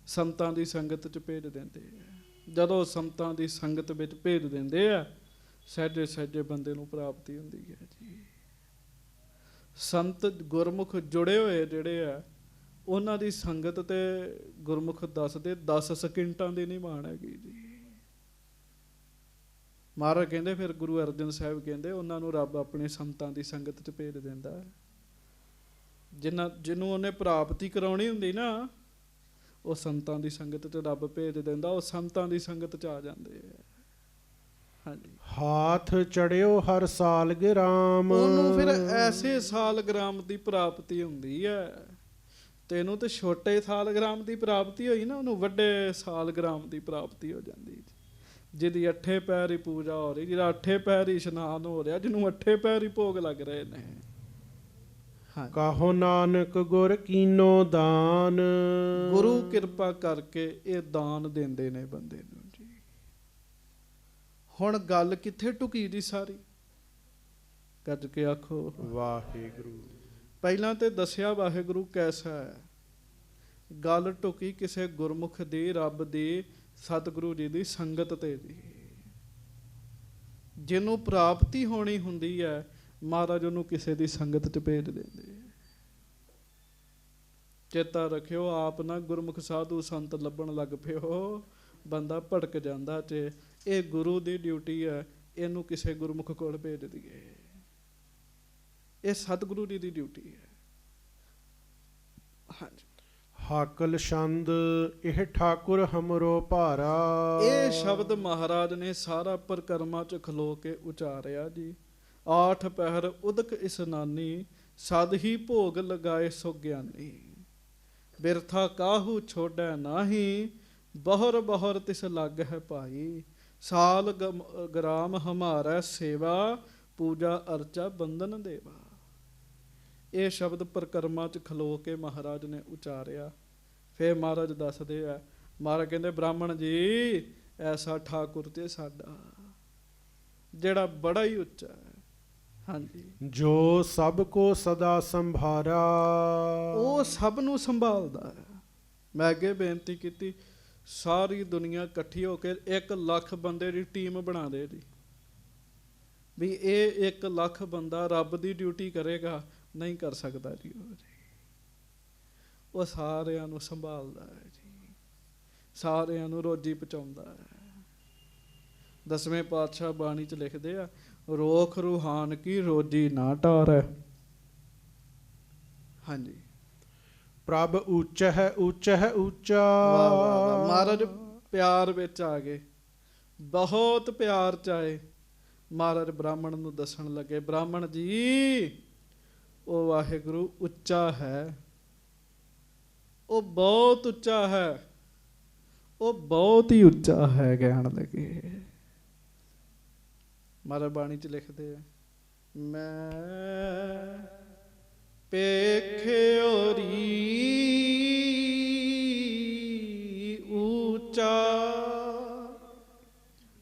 ਸੰਤਾਂ ਦੀ ਸੰਗਤ 'ਚ ਭੇਜ ਦਿੰਦੇ ਆ। ਜਦੋਂ ਸੰਤਾਂ ਦੀ ਸੰਗਤ ਵਿੱਚ ਭੇਜ ਦਿੰਦੇ ਆ, ਸਹਿਜੇ ਸਹਿਜੇ ਬੰਦੇ ਨੂੰ ਪ੍ਰਾਪਤੀ ਹੁੰਦੀ ਹੈ ਜੀ। ਸੰਤ ਗੁਰਮੁਖ ਜੁੜੇ ਹੋਏ ਜਿਹੜੇ ਆ, ਉਹਨਾਂ ਦੀ ਸੰਗਤ ਤੇ ਗੁਰਮੁਖ ਦੱਸਦੇ 10 ਸਕਿੰਟਾਂ ਦੀ ਨਹੀਂ ਮਾਣ ਹੈਗੀ ਜੀ। ਮਹਾਰਾਜ ਕਹਿੰਦੇ ਫਿਰ ਗੁਰੂ ਅਰਜਨ ਸਾਹਿਬ ਕਹਿੰਦੇ ਉਹਨਾਂ ਨੂੰ ਰੱਬ ਆਪਣੀ ਸੰਤਾਂ ਦੀ ਸੰਗਤ 'ਚ ਭੇਜ ਦਿੰਦਾ। ਜਿਹਨੂੰ ਉਹਨੇ ਪ੍ਰਾਪਤੀ ਕਰਾਉਣੀ ਹੁੰਦੀ ਨਾ, ਉਹ ਸੰਤਾਂ ਦੀ ਸੰਗਤ 'ਚ ਰੱਬ ਭੇਜ ਦਿੰਦਾ। ਉਹ ਸੰਤਾਂ ਦੀ ਸੰਗਤ 'ਚ ਆ ਜਾਂਦੇ ਆ। ਹਾਂਜੀ। ਹਾਥ ਚੜਿਓ ਹਰ ਸਾਲ ਗ੍ਰਾਮ। ਉਹਨੂੰ ਫਿਰ ਐਸੇ ਸਾਲ ਗ੍ਰਾਮ ਦੀ ਪ੍ਰਾਪਤੀ ਹੁੰਦੀ ਹੈ। ਤੈਨੂੰ ਤੇ ਛੋਟੇ ਸਾਲ ਗ੍ਰਾਮ ਦੀ ਪ੍ਰਾਪਤੀ ਹੋਈ ਨਾ, ਉਹਨੂੰ ਵੱਡੇ ਸਾਲ ਗ੍ਰਾਮ ਦੀ ਪ੍ਰਾਪਤੀ ਹੋ ਜਾਂਦੀ। ਜਿਹਦੀ 8 ਪੈਰ ਹੀ ਪੂਜਾ ਹੋ ਰਹੀ, ਜਿਹਦਾ 8 ਪੈਰ ਹੀ ਇਸ਼ਨਾਨ ਹੋ ਰਿਹਾ, ਜਿਹਨੂੰ 8 ਪੈਰ ਹੀ ਭੋਗ ਲੱਗ ਰਹੇ ਨੇ। ਕਾਹੋ ਨਾਨਕ ਗੁਰ ਕੀਨੋ ਦਾਨ। ਗੁਰੂ ਕਿਰਪਾ ਕਰਕੇ ਇਹ ਦਾਨ ਦਿੰਦੇ ਨੇ ਬੰਦੇ ਨੂੰ ਜੀ। ਹੁਣ ਗੱਲ ਕਿੱਥੇ ਟੁਕੀ ਜੀ ਸਾਰੀ? ਗੱਜ ਕੇ ਆਖੋ ਵਾਹਿਗੁਰੂ। ਪਹਿਲਾਂ ਤੇ ਦੱਸਿਆ ਵਾਹਿਗੁਰੂ ਕੈਸਾ ਹੈ। ਗੱਲ ਟੁਕੀ ਕਿਸੇ ਗੁਰਮੁਖ ਦੀ, ਰੱਬ ਦੀ, ਸਤਿਗੁਰੂ ਜੀ ਦੀ ਸੰਗਤ ਤੇ ਜੀ। ਜਿਹਨੂੰ ਪ੍ਰਾਪਤੀ ਹੋਣੀ ਹੁੰਦੀ ਹੈ, ਮਹਾਰਾਜ ਉਹਨੂੰ ਕਿਸੇ ਦੀ ਸੰਗਤ 'ਚ ਭੇਜ ਦਿੰਦੇ। ਚੇਤਾ ਰੱਖਿਓ, ਆਪ ਨਾ ਗੁਰਮੁਖ ਸਾਧੂ ਸੰਤ ਲੱਭਣ ਲੱਗ ਪਿਓ, ਬੰਦਾ ਭਟਕ ਜਾਂਦਾ। ਤੇ ਇਹ ਗੁਰੂ ਦੀ ਡਿਊਟੀ ਹੈ, ਇਹਨੂੰ ਕਿਸੇ ਗੁਰਮੁਖ ਕੋਲ ਭੇਜ ਦਈਏ। ਇਹ ਸਤਿਗੁਰੂ ਜੀ ਦੀ ਡਿਊਟੀ ਹੈ। ਹਾਂਜੀ। ਹਾਕਲ ਛੰਦ ਇਹ ਠਾਕੁਰ ਹਮਰੋ ਭਾਰਾ। ਇਹ ਸ਼ਬਦ ਮਹਾਰਾਜ ਨੇ ਸਾਰਾ ਪਰਿਕਰਮਾ 'ਚ ਖਲੋ ਕੇ ਉਚਾਰਿਆ ਜੀ। 8 ਪਹਿਰ ਉਦਕ ਇਸਨਾਨੀ ਸਦ ਹੀ ਭੋਗ ਲਗਾਏ ਸੋ ਗਿਆਨੀ। ਬਿਰਥਾ ਕਾਹੂ ਛੋੜੈ ਨਾਹੀ ਬਹੁਰ ਬਹੁਰ ਤਿਸ ਲੱਗ ਹੈ ਭਾਈ। ਸਾਲ ਗ੍ਰਾਮ ਹਮਾਰਾ ਸੇਵਾ, ਪੂਜਾ ਅਰਚਾ ਬੰਧਨ ਦੇਵਾ। ਇਹ ਸ਼ਬਦ ਪਰਿਕਰਮਾ 'ਚ ਖਲੋ ਕੇ ਮਹਾਰਾਜ ਨੇ ਉਚਾਰਿਆ। ਫਿਰ ਮਹਾਰਾਜ ਦੱਸਦੇ ਆ, ਮਹਾਰਾਜ ਕਹਿੰਦੇ ਬ੍ਰਾਹਮਣ ਜੀ, ਐਸਾ ਠਾਕੁਰ ਤੇ ਸਾਡਾ ਜਿਹੜਾ ਬੜਾ ਹੀ ਉੱਚਾ ਹੈ। ਹਾਂਜੀ, ਜੋ ਸਭ ਕੋ ਸਦਾ ਸੰਭਾਰਾ, ਉਹ ਸਭ ਨੂੰ ਸੰਭਾਲਦਾ ਹੈ। ਮੈਂ ਅੱਗੇ ਬੇਨਤੀ ਕੀਤੀ, ਸਾਰੀ ਦੁਨੀਆ ਇਕੱਠੀ ਹੋ ਕੇ 1 ਲੱਖ ਬੰਦੇ ਦੀ ਟੀਮ ਬਣਾ ਦੇ ਜੀ, ਵੀ ਇਹ 1 ਲੱਖ ਬੰਦਾ ਰੱਬ ਦੀ ਡਿਊਟੀ ਕਰੇਗਾ, ਨਹੀਂ ਕਰ ਸਕਦਾ ਜੀ। ਉਹ ਸਾਰਿਆਂ ਨੂੰ ਸੰਭਾਲਦਾ ਹੈ ਜੀ, ਸਾਰਿਆਂ ਨੂੰ ਰੋਜੀ ਪਹੁੰਚਾਉਂਦਾ ਹੈ। 10ਵੇਂ ਪਾਤਸ਼ਾਹ ਬਾਣੀ 'ਚ ਲਿਖਦੇ ਆ, ਰੋਖ ਰੂਹਾਨ ਕੀ ਰੋਜੀ ਨਾ ਟਾਰੈ। ਹਾਂਜੀ, ਪ੍ਰਭ ਉੱਚ ਹੈ ਉੱਚ ਹੈ ਉੱਚਾ। ਵਾਹ ਵਾਹ ਵਾਹ। ਮਹਾਰਾਜ ਪਿਆਰ ਵਿੱਚ ਆ ਗਏ, ਬਹੁਤ ਪਿਆਰ ਚ ਆਏ। ਮਹਾਰਾਜ ਬ੍ਰਾਹਮਣ ਨੂੰ ਦੱਸਣ ਲੱਗੇ, ਬ੍ਰਾਹਮਣ ਜੀ, ਉਹ ਵਾਹਿਗੁਰੂ ਉੱਚਾ ਹੈ, ਉਹ ਬਹੁਤ ਉੱਚਾ ਹੈ, ਉਹ ਬਹੁਤ ਹੀ ਉੱਚਾ ਹੈ। ਕਹਿਣ ਲੱਗੇ, ਮਹਾਰਾਜ ਬਾਣੀ ਚ ਲਿਖਦੇ ਆ, ਮੈਂ ਪੇਖਿਓ ਰੀ ਊਚਾ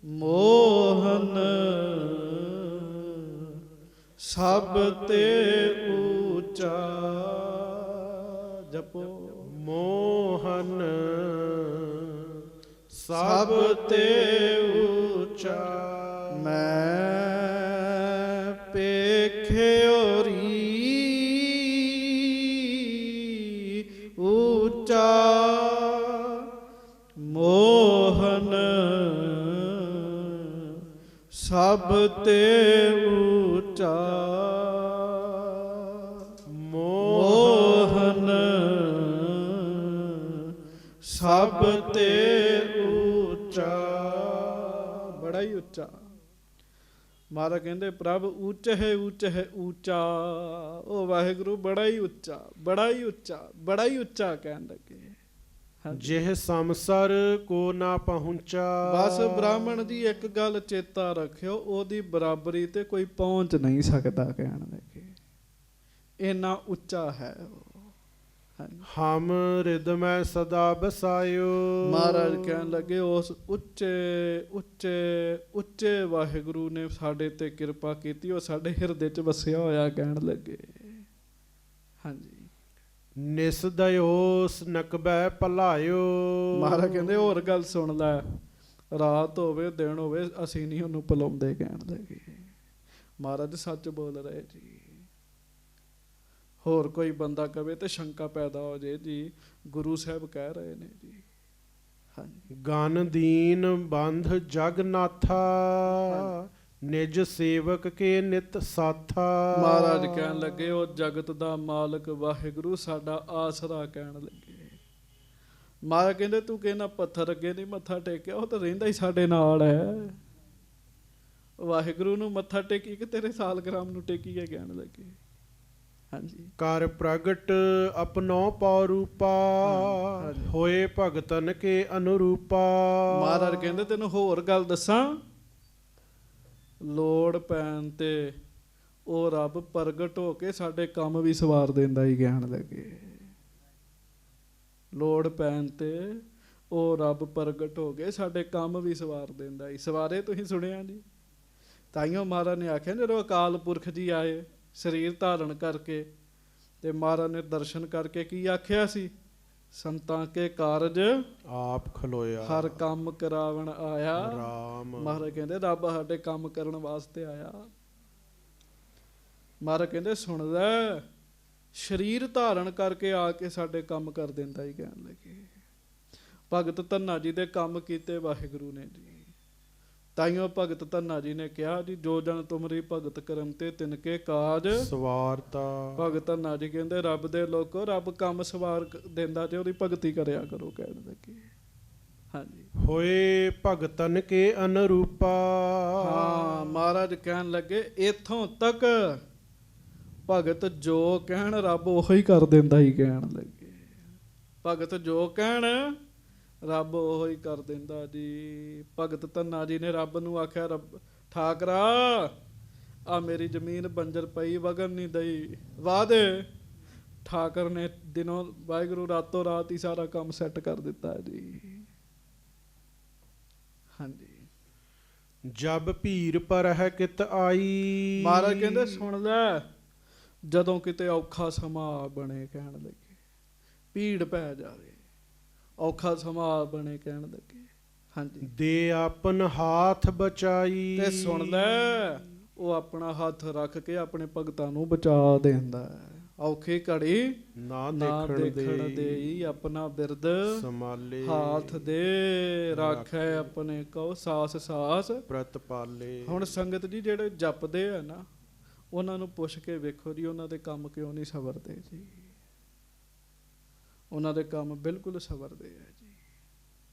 ਮੋਹਨ ਸਭ ਤੇ ਊਚਾ। ਜਪੋ, ਮੋਹਨ ਸਭ ਤੇ ਊਚਾ। ਮੈਂ ਪੇਖਿਓ ਰੀ ਊਚਾ ਮੋਹਨ ਸਭ ਤੇ ਊਚਾ। ਮੋਹਨ ਸਭ ਤੇ ਊਚਾ, ਬੜਾ ਹੀ ਉੱਚਾ। ਮਹਾਰਾਜ ਕਹਿੰਦੇ ਪ੍ਰਭ ਉੱਚ ਹੈ ਉੱਚ ਹੈ ਉੱਚਾ। ਉਹ ਵਾਹਿਗੁਰੂ ਬੜਾ ਹੀ ਉੱਚਾ, ਬੜਾ ਹੀ ਉੱਚਾ, ਬੜਾ ਹੀ ਉੱਚਾ ਕਹਿਣ ਲੱਗੇ। ਜਿਹ ਸੰਸਰ ਕੋ ਨਾ ਪਹੁੰਚਾ। ਬਸ ਬ੍ਰਾਹਮਣ ਜੀ ਇੱਕ ਗੱਲ ਚੇਤਾ ਰੱਖਿਓ, ਉਹਦੀ ਬਰਾਬਰੀ ਤੇ ਕੋਈ ਪਹੁੰਚ ਨਹੀਂ ਸਕਦਾ। ਕਹਿਣ ਲੱਗੇ ਇੰਨਾ ਉੱਚਾ ਹੈ ਉਹ। ਹਮ ਹਿਰਦਮੈ ਸਦਾ ਬਸਾਇਓ। ਮਹਾਰਾਜ ਕਹਿਣ ਲੱਗੇ ਉਸ ਉੱਚੇ ਉੱਚੇ ਉੱਚੇ ਵਾਹਿਗੁਰੂ ਨੇ ਸਾਡੇ ਤੇ ਕਿਰਪਾ ਕੀਤੀ, ਉਹ ਸਾਡੇ ਹਿਰਦੇ 'ਚ ਵਸਿਆ ਹੋਇਆ। ਕਹਿਣ ਲੱਗੇ ਹਾਂਜੀ, ਨਿਸ ਦਇਓਸ ਨਕਬੈ ਭਲਾਇਓ। ਮਹਾਰਾਜ ਕਹਿੰਦੇ ਹੋਰ ਗੱਲ ਸੁਣ ਲੈ, ਰਾਤ ਹੋਵੇ ਦਿਨ ਹੋਵੇ ਅਸੀਂ ਨਹੀਂ ਉਹਨੂੰ ਭੁਲਾਉਂਦੇ। ਕਹਿਣ ਲੱਗੇ ਮਹਾਰਾਜ ਸੱਚ ਬੋਲ ਰਹੇ ਜੀ। ਹੋਰ ਕੋਈ ਬੰਦਾ ਕਵੇ ਤੇ ਸ਼ੰਕਾ ਪੈਦਾ ਹੋ ਜੇ ਜੀ, ਗੁਰੂ ਸਾਹਿਬ ਕਹਿ ਰਹੇ ਨੇ ਜੀ। ਹਾਂਜੀ, ਗਨ ਦੀਨ ਬੰਧ ਜਗਨਾਥਾ, ਨਿਜ ਸੇਵਕ ਕੇ ਨਿਤ ਸਾਥਾ। ਮਹਾਰਾਜ ਕਹਿਣ ਲੱਗੇ ਉਹ ਜਗਤ ਦਾ ਮਾਲਕ ਵਾਹਿਗੁਰੂ ਸਾਡਾ ਆਸਰਾ। ਕਹਿਣ ਲੱਗੇ ਮਹਾਰਾਜ ਕਹਿੰਦੇ ਤੂੰ ਕਹਿੰਦਾ ਪੱਥਰ ਅੱਗੇ ਨਹੀਂ ਮੱਥਾ ਟੇਕਿਆ, ਉਹ ਤਾਂ ਰਹਿੰਦਾ ਹੀ ਸਾਡੇ ਨਾਲ ਹੈ। ਵਾਹਿਗੁਰੂ ਨੂੰ ਮੱਥਾ ਟੇਕੀ ਕਿ ਤੇਰੇ ਸਾਲਗ੍ਰਾਮ ਨੂੰ ਟੇਕੀ ਹੈ। ਕਹਿਣ ਲੱਗੇ ਹਾਂਜੀ, ਕਰ ਪ੍ਰਗਟ ਆਪਣੋ ਪਉ ਰੂਪਾ, ਹੋਏ ਭਗਤਨ ਕੇ ਅਨੁਰੂਪਾ। ਮਹਾਰਾਜ ਕਹਿੰਦੇ ਤੈਨੂੰ ਹੋਰ ਗੱਲ ਦੱਸਾਂ, ਲੋੜ ਪੈਣ ਤੇ ਉਹ ਰੱਬ ਪ੍ਰਗਟ ਹੋ ਕੇ ਸਾਡੇ ਕੰਮ ਵੀ ਸਵਾਰ ਦਿੰਦਾ ਹੀ। ਕਹਿਣ ਲੱਗੇ ਲੋੜ ਪੈਣ ਤੇ ਉਹ ਰੱਬ ਪ੍ਰਗਟ ਹੋ ਕੇ ਸਾਡੇ ਕੰਮ ਵੀ ਸਵਾਰ ਦਿੰਦਾ ਹੀ। ਸਵਾਰੇ ਤੁਸੀਂ ਸੁਣਿਆ ਜੀ, ਤਾਈਓ ਮਹਾਰਾਜ ਨੇ ਆਖਿਆ ਜਦੋਂ ਅਕਾਲ ਪੁਰਖ ਜੀ ਆਏ ਸਰੀਰ ਧਾਰਨ ਕਰਕੇ, ਤੇ ਮਹਾਰਾਜ ਨੇ ਦਰਸ਼ਨ ਕਰਕੇ ਕੀ ਆਖਿਆ ਸੀ, ਸੰਤਾਂ ਕੇ ਕਾਰਜ ਆਪ ਖਲੋਇਆ, ਹਰ ਕੰਮ ਕਰਾਵਣ ਆਇਆ ਰਾਮ। ਮਹਾਰਾਜ ਕਹਿੰਦੇ ਰੱਬ ਸਾਡੇ ਕੰਮ ਕਰਨ ਵਾਸਤੇ ਆਇਆ। ਮਹਾਰਾਜ ਕਹਿੰਦੇ ਸੁਣ ਲੈ, ਸਰੀਰ ਧਾਰਨ ਕਰਕੇ ਆ ਕੇ ਸਾਡੇ ਕੰਮ ਕਰ ਦਿੰਦਾ ਹੀ। ਕਹਿਣ ਲੱਗੇ ਭਗਤ ਧੰਨਾ ਜੀ ਦੇ ਕੰਮ ਕੀਤੇ ਵਾਹਿਗੁਰੂ ਨੇ ਜੀ। ਤਾਈਓ ਭਗਤ ਧੰਨਾ ਜੀ ਨੇ ਕਿਹਾ ਜੀ, ਜੋ ਜਨ ਤੁਮਰੀ ਭਗਤ ਕਰਮ ਤੇ ਤਿਨਕੇ ਕਾਜ ਸਵਾਰਤਾ। ਭਗਤ ਧੰਨਾ ਜੀ ਕਹਿੰਦੇ ਰੱਬ ਦੇ ਲੋਕੋ, ਰੱਬ ਕੰਮ ਸਵਾਰ ਦਿੰਦਾ ਜੇ ਉਹਦੀ ਭਗਤੀ ਕਰਿਆ ਕਰੋ। ਕਹਿਣ ਲੱਗੇ ਹਾਂਜੀ, ਹੋਏ ਭਗਤਨ ਕੇ ਅਨਰੂਪਾ। ਹਾਂ ਮਹਾਰਾਜ ਕਹਿਣ ਲੱਗੇ ਇੱਥੋਂ ਤੱਕ ਭਗਤ ਜੋ ਕਹਿਣ ਰੱਬ ਉਹੀ ਕਰ ਦਿੰਦਾ ਹੀ। ਕਹਿਣ ਲੱਗੇ ਭਗਤ ਜੋ ਕਹਿਣ ਰੱਬ ਉਹ ਹੀ ਕਰ ਦਿੰਦਾ ਜੀ। ਭਗਤ ਧੰਨਾ ਜੀ ਨੇ ਰੱਬ ਨੂੰ ਆਖਿਆ, ਰੱਬ ਠਾਕਰਾ ਆ ਮੇਰੀ ਜ਼ਮੀਨ ਬੰਜਰ ਪਈ, ਵਗਣ ਨਹੀਂ ਦਈ, ਵਾਹ ਦੇ। ਠਾਕਰ ਨੇ ਦਿਨੋਂ ਵਾਹਿਗੁਰੂ ਰਾਤੋਂ ਰਾਤ ਹੀ ਸਾਰਾ ਕੰਮ ਸੈੱਟ ਕਰ ਦਿੱਤਾ ਜੀ। ਹਾਂਜੀ। ਜਬ ਭੀਰ ਪਰ ਹੈ ਕਿਤ ਆਈ। ਮਹਾਰਾਜ ਕਹਿੰਦੇ ਸੁਣ ਲੈ, ਜਦੋਂ ਕਿਤੇ ਔਖਾ ਸਮਾਂ ਬਣੇ, ਕਹਿਣ ਲੱਗੇ ਭੀੜ ਪੈ ਜਾਵੇ, ਔਖਾ ਸਮਾਂ ਬਣੇ, ਕਹਿਣ ਲੱਗੇ। ਹਾਂਜੀ। ਦੇ ਆਪਨ ਹਾਥ ਬਚਾਈ। ਤੇ ਸੁਣ ਲੈ, ਉਹ ਆਪਣਾ ਹੱਥ ਰੱਖ ਕੇ ਆਪਣੇ ਭਗਤਾਂ ਨੂੰ ਬਚਾ ਦਿੰਦਾ ਹੈ। ਔਖੀ ਘੜੀ ਨਾ ਦੇਖਣ ਦੇ ਦੇਈ, ਆਪਣਾ ਬਿਰਦ ਸੰਭਾਲੇ। ਹਾਥ ਦੇ ਰਾਖੈ ਆਪਣੇ ਕੋ ਸਾਸ ਸਾਸ ਪ੍ਰਤਪਾਲੇ। ਹੁਣ ਸੰਗਤ ਜੀ ਜਿਹੜੇ ਜਪਦੇ ਆ ਨਾ, ਉਹਨਾਂ ਨੂੰ ਪੁੱਛ ਕੇ ਵੇਖੋ ਜੀ, ਉਹਨਾਂ ਦੇ ਕੰਮ ਕਿਉਂ ਨਹੀਂ ਸਵਰਦੇ ਜੀ। ਉਹਨਾਂ ਦੇ ਕੰਮ ਬਿਲਕੁਲ ਸਵਰਦੇ ਆ ਜੀ।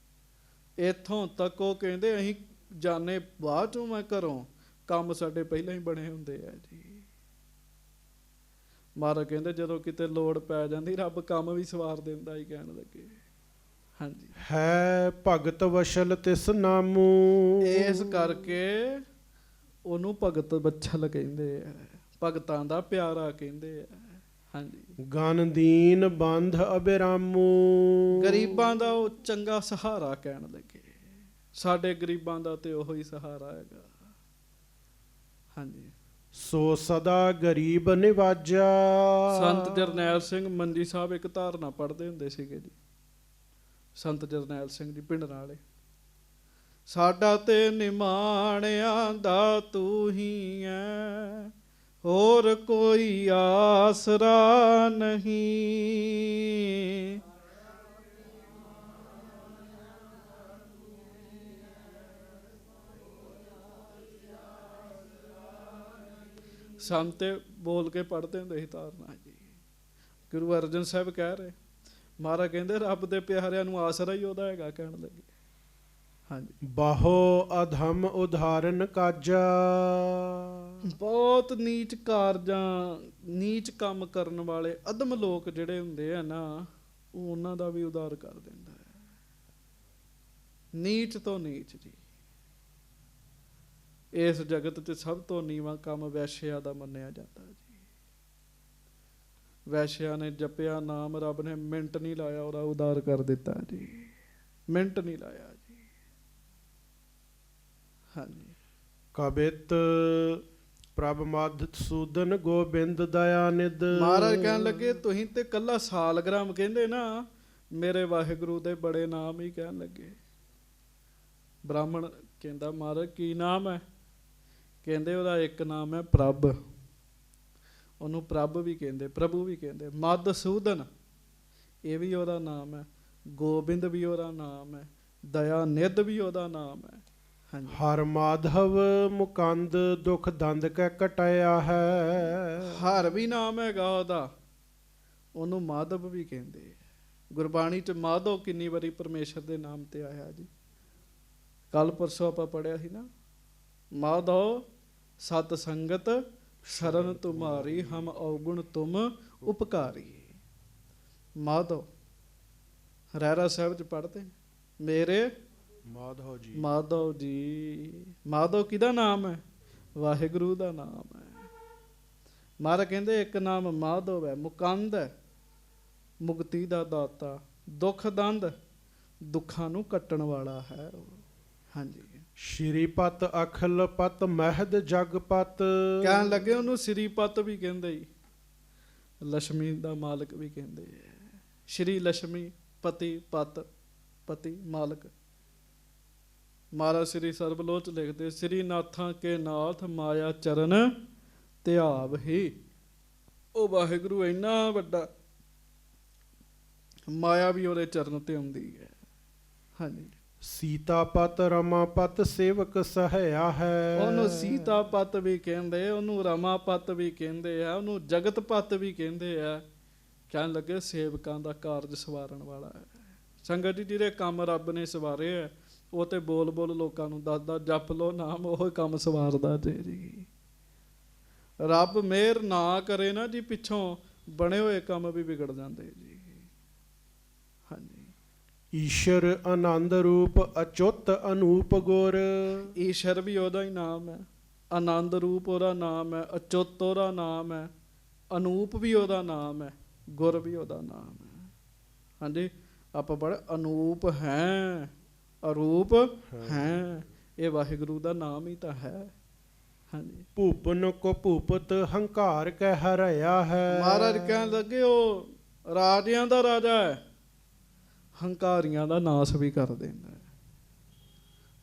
ਇੱਥੋਂ ਤੱਕ ਉਹ ਕਹਿੰਦੇ ਅਸੀਂ ਜਾਣੇ ਬਾਅਦ ਚੋਂ ਮੈਂ ਘਰੋਂ, ਕੰਮ ਸਾਡੇ ਪਹਿਲਾਂ ਹੀ ਬਣੇ ਹੁੰਦੇ ਆ ਜੀ। ਮਹਾਰਾਜ ਕਹਿੰਦੇ ਜਦੋਂ ਕਿਤੇ ਲੋੜ ਪੈ ਜਾਂਦੀ, ਰੱਬ ਕੰਮ ਵੀ ਸਵਾਰ ਦਿੰਦਾ ਹੀ, ਕਹਿਣ ਲੱਗੇ। ਹਾਂਜੀ। ਹੈ ਭਗਤ ਵਸ਼ਲ ਤਿਸ ਨਾਮੂ। ਇਸ ਕਰਕੇ ਉਹਨੂੰ ਭਗਤ ਵਛਲ ਕਹਿੰਦੇ ਆ, ਭਗਤਾਂ ਦਾ ਪਿਆਰਾ ਕਹਿੰਦੇ ਆ। ਹਾਂਜੀ। ਗਨ ਦੀਨ ਬੰਧ ਅਬਿਰਾਮੂ। ਗਰੀਬਾਂ ਦਾ ਉਹ ਚੰਗਾ ਸਹਾਰਾ, ਕਹਿਣ ਲੱਗੇ। ਸਾਡੇ ਗਰੀਬਾਂ ਦਾ ਤੇ ਉਹੀ ਸਹਾਰਾ ਹੈਗਾ। ਹਾਂਜੀ। ਸੋ ਸਦਾ ਗਰੀਬ ਨਿਵਾਜਾ। ਸੰਤ ਜਰਨੈਲ ਸਿੰਘ ਮੰਜੀ ਸਾਹਿਬ ਇੱਕ ਧਾਰਨਾ ਪੜ੍ਹਦੇ ਹੁੰਦੇ ਸੀਗੇ ਜੀ। ਸੰਤ ਜਰਨੈਲ ਸਿੰਘ ਜੀ ਪਿੰਡ ਨਾਲੇ। ਸਾਡਾ ਤੇ ਨਿਮਾਣਿਆਂ ਦਾ ਤੂੰ ਹੀ ਐ, ਹੋਰ ਕੋਈ ਆਸਰਾ ਨਹੀਂ। ਸੰਤ ਬੋਲ ਕੇ ਪੜ੍ਹਦੇ ਹੁੰਦੇ ਸੀ ਧਾਰਨਾ ਜੀ। ਗੁਰੂ ਅਰਜਨ ਸਾਹਿਬ ਕਹਿ ਰਹੇ, ਮਹਾਰਾਜ ਕਹਿੰਦੇ ਰੱਬ ਦੇ ਪਿਆਰਿਆਂ ਨੂੰ ਆਸਰਾ ਹੀ ਉਹਦਾ ਹੈਗਾ, ਕਹਿਣ ਲੱਗੇ। ਹਾਂਜੀ। ਬਾਹੋ ਅਧਮ ਉਦਾਹਰਨ ਕਾਜਾ। ਬਹੁਤ ਨੀਚ ਕਾਰਜਾਂ, ਨੀਚ ਕੰਮ ਕਰਨ ਵਾਲੇ ਅਧਮ ਲੋਕ ਜਿਹੜੇ ਹੁੰਦੇ ਆ ਨਾ, ਉਹ ਉਹਨਾਂ ਦਾ ਵੀ ਉਦਾਰ ਕਰ ਦਿੰਦਾ ਹੈ। ਨੀਚ ਤੋਂ ਨੀਚ ਜੀ। ਇਸ ਜਗਤ 'ਚ ਸਭ ਤੋਂ ਨੀਵਾਂ ਕੰਮ ਵੈਸ਼ਿਆ ਦਾ ਮੰਨਿਆ ਜਾਂਦਾ ਜੀ। ਵੈਸ਼ਿਆ ਨੇ ਜਪਿਆ ਨਾਮ, ਰੱਬ ਨੇ ਮਿੰਟ ਨਹੀਂ ਲਾਇਆ, ਉਹਦਾ ਉਦਾਰ ਕਰ ਦਿੱਤਾ ਜੀ। ਮਿੰਟ ਨਹੀਂ ਲਾਇਆ ਜੀ। ਹਾਂਜੀ। ਕਬਿਤ ਪ੍ਰਭ ਮਧ ਸੂਦਨ ਗੋਬਿੰਦ ਦਇਆ ਨਿਧ। ਮਹਾਰਾਜ ਕਹਿਣ ਲੱਗੇ ਤੁਸੀਂ ਤੇ ਕੱਲਾ ਸਾਲਗ੍ਰਾਮ ਕਹਿੰਦੇ ਨਾ, ਮੇਰੇ ਵਾਹਿਗੁਰੂ ਦੇ ਬੜੇ ਨਾਮ ਹੀ ਕਹਿਣ ਲੱਗੇ। ਬ੍ਰਾਹਮਣ ਕਹਿੰਦਾ ਮਹਾਰਾਜ ਕੀ ਨਾਮ ਹੈ? ਕਹਿੰਦੇ ਉਹਦਾ ਇੱਕ ਨਾਮ ਹੈ ਪ੍ਰਭ। ਉਹਨੂੰ ਪ੍ਰਭ ਵੀ ਕਹਿੰਦੇ, ਪ੍ਰਭੂ ਵੀ ਕਹਿੰਦੇ। ਮਦ ਸੂਦਨ ਇਹ ਵੀ ਉਹਦਾ ਨਾਮ ਹੈ, ਗੋਬਿੰਦ ਵੀ ਉਹਦਾ ਨਾਮ ਹੈ, ਦਇਆ ਨਿਧ ਵੀ ਉਹਦਾ ਨਾਮ ਹੈ। ਹਾਂਜੀ। ਹਰ ਮਾਧਵ ਮੁਕੰਦ ਦੁਖ ਦੰਦ ਕੈ ਕਟਾਇਆ ਹੈ। ਹਰ ਵੀ ਨਾਮ ਹੈਗਾ ਉਹਦਾ, ਉਹਨੂੰ ਮਾਧਵ ਵੀ ਕਹਿੰਦੇ। ਗੁਰਬਾਣੀ 'ਚ ਮਾਧੋ ਕਿੰਨੀ ਵਾਰੀ ਪਰਮੇਸ਼ਰ ਦੇ ਨਾਮ ਤੇ ਆਇਆ ਜੀ। ਕੱਲ ਪਰਸੋਂ ਆਪਾਂ ਪੜ੍ਹਿਆ ਸੀ ਨਾ, ਮਾਧੋ ਸਤ ਸੰਗਤ ਸ਼ਰਨ ਤੁਮਾਰੀ, ਹਮ ਔਗੁਣ ਤੁਮ ਉਪਕਾਰੀ। ਮਾਧੋ ਰਹਿਰਾ ਸਾਹਿਬ 'ਚ ਪੜ੍ਹਦੇ, ਮੇਰੇ ਮਾਧੋ ਜੀ। ਮਾਧੋ ਜੀ। ਮਾਧੋ ਕਿਹਦਾ ਨਾਮ ਹੈ? ਵਾਹਿਗੁਰੂ ਦਾ ਨਾਮ ਹੈ। ਮਹਾਰਾਜ ਕਹਿੰਦੇ ਇੱਕ ਨਾਮ ਮਾਧੋ ਹੈ, ਮੁਕੰਦ ਹੈ, ਮੁਕਤੀ ਦਾ ਦਾਤਾ, ਦੁੱਖ ਦੰਦ ਦੁੱਖਾਂ ਨੂੰ ਕੱਟਣ ਵਾਲਾ ਹੈ। ਹਾਂਜੀ। ਸ਼੍ਰੀਪਤ ਅਖਲ ਪਤ ਮਹਿਦ ਜਗਪਤ। ਕਹਿਣ ਲੱਗੇ ਉਹਨੂੰ ਸ਼੍ਰੀਪਤ ਵੀ ਕਹਿੰਦੇ ਹੀ, ਲక్ష్ਮੀ ਦਾ ਮਾਲਕ ਵੀ ਕਹਿੰਦੇ ਹੈ। ਸ਼੍ਰੀ ਲక్ష్ਮੀ ਪਤੀ, ਪਤ ਪਤੀ, ਮਾਲਕ। ਮਹਾਰਾਜ ਸ਼੍ਰੀ ਸਰਬਲੋਚ ਲਿਖਦੇ, ਸ਼੍ਰੀ ਨਾਥਾਂ ਕੇ ਨਾਥ ਮਾਇਆ ਚਰਨ ਧਿਆਵ ਹੀ। ਉਹ ਵਾਹਿਗੁਰੂ ਇੰਨਾ ਵੱਡਾ, ਮਾਇਆ ਵੀ ਉਹਦੇ ਚਰਨ ਤੇ ਆਉਂਦੀ ਹੈ। ਹਾਂਜੀ। ਸੀਤਾਪਤ ਰਮਾਪਤ ਸੇਵਕ ਸਹਾਇਆ ਹੈ। ਉਹਨੂੰ ਸੀਤਾਪਤ ਵੀ ਕਹਿੰਦੇ, ਉਹਨੂੰ ਰਮਾਪਤ ਵੀ ਕਹਿੰਦੇ ਆ, ਉਹਨੂੰ ਜਗਤਪਤ ਵੀ ਕਹਿੰਦੇ ਆ। ਕਹਿਣ ਲੱਗੇ ਸੇਵਕਾਂ ਦਾ ਕਾਰਜ ਸਵਾਰਨ ਵਾਲਾ ਹੈ। ਸੰਗਤ ਜੀ ਜਿਹੜੇ ਕੰਮ ਰੱਬ ਨੇ ਸਵਾਰੇ ਹੈ, ਉਹ ਤੇ ਬੋਲ ਬੋਲ ਲੋਕਾਂ ਨੂੰ ਦੱਸਦਾ, ਜਪ ਲੋ ਨਾਮ, ਉਹ ਕੰਮ ਸਵਾਰਦਾ ਜੀ। ਰੱਬ ਮਿਹਰ ਨਾ ਕਰੇ ਨਾ ਜੀ, ਪਿੱਛੋਂ ਬਣੇ ਹੋਏ ਕੰਮ ਵੀ ਵਿਗੜ ਜਾਂਦੇ ਜੀ। ਹਾਂਜੀ। ਈਸ਼ਰ ਆਨੰਦ ਰੂਪ ਅਚੁੱਤ ਅਨੂਪ ਗੁਰ। ਈਸ਼ਰ ਵੀ ਉਹਦਾ ਹੀ ਨਾਮ ਹੈ, ਆਨੰਦ ਰੂਪ ਉਹਦਾ ਨਾਮ ਹੈ, ਅਚੁੱਤ ਉਹਦਾ ਨਾਮ ਹੈ, ਅਨੂਪ ਵੀ ਉਹਦਾ ਨਾਮ ਹੈ, ਗੁਰ ਵੀ ਉਹਦਾ ਨਾਮ ਹੈ। ਹਾਂਜੀ, ਆਪਾਂ ਪੜ੍ਹ ਅਨੂਪ ਹੈ, ਅਰੂਪ ਹੈ, ਇਹ ਵਾਹਿਗੁਰੂ ਦਾ ਨਾਮ ਹੀ ਤਾਂ ਹੈ। ਹਾਂਜੀ, ਭੂਪਨ ਕੋ ਭੂਪਤ ਹੰਕਾਰ ਕਹਿ ਹਰਿਆ ਹੈ। ਮਹਾਰਾਜ ਕਹਿਣ ਲੱਗੇ ਉਹ ਰਾਜਿਆਂ ਦਾ ਰਾਜਾ ਹੈ, ਹੰਕਾਰੀਆਂ ਦਾ ਨਾਸ ਵੀ ਕਰ ਦਿੰਦਾ ਹੈ।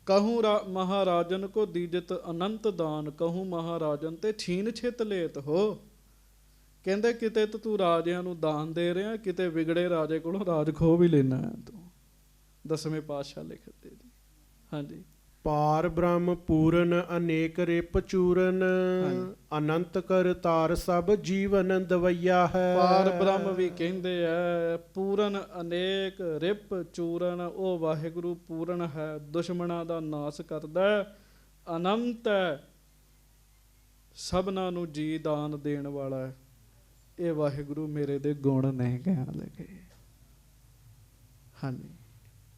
ਕਹੂੰ ਮਹਾਰਾਜਨ ਕੋ ਦੀਜਤ ਅਨੰਤ ਦਾਨ, ਕਹੂੰ ਮਹਾਰਾਜਨ ਤੇ ਛੀਨ ਛਿਤ ਲੇਤ ਹੋ। ਕਹਿੰਦੇ ਕਿਤੇ ਤੂੰ ਰਾਜਿਆਂ ਨੂੰ ਦਾਨ ਦੇ ਰਿਹਾ, ਕਿਤੇ ਵਿਗੜੇ ਰਾਜੇ ਕੋਲੋਂ ਰਾਜ ਖੋਹ ਵੀ ਲੈਣਾ ਹੈ ਤੂੰ। 10ਵੇਂ ਪਾਤਸ਼ਾਹ ਲਿਖਦੇ ਜੀ। ਹਾਂਜੀ, ਪਾਰ ਬ੍ਰਹਮ ਪੂਰਨ ਅਨੇਕ ਰਿਪ ਚੂਰਨ, ਅਨੰਤ ਕਰਤਾਰ ਸਭ ਜੀਵਨ ਦਵਈਆ ਹੈ। ਪਾਰ ਬ੍ਰਹਮ ਵੀ ਕਹਿੰਦੇ ਆ, ਪੂਰਨ ਅਨੇਕ ਰਿਪ ਚੂਰਨ, ਉਹ ਵਾਹਿਗੁਰੂ ਪੂਰਨ ਹੈ, ਦੁਸ਼ਮਣਾਂ ਦਾ ਨਾਸ ਕਰਦਾ, ਅਨੰਤ ਹੈ, ਸਭਨਾਂ ਨੂੰ ਜੀ ਦਾਨ ਦੇਣ ਵਾਲਾ ਹੈ। ਇਹ ਵਾਹਿਗੁਰੂ ਮੇਰੇ ਦੇ ਗੁਣ ਨਹੀਂ ਕਹਿਣ ਲੱਗੇ। ਹਾਂਜੀ,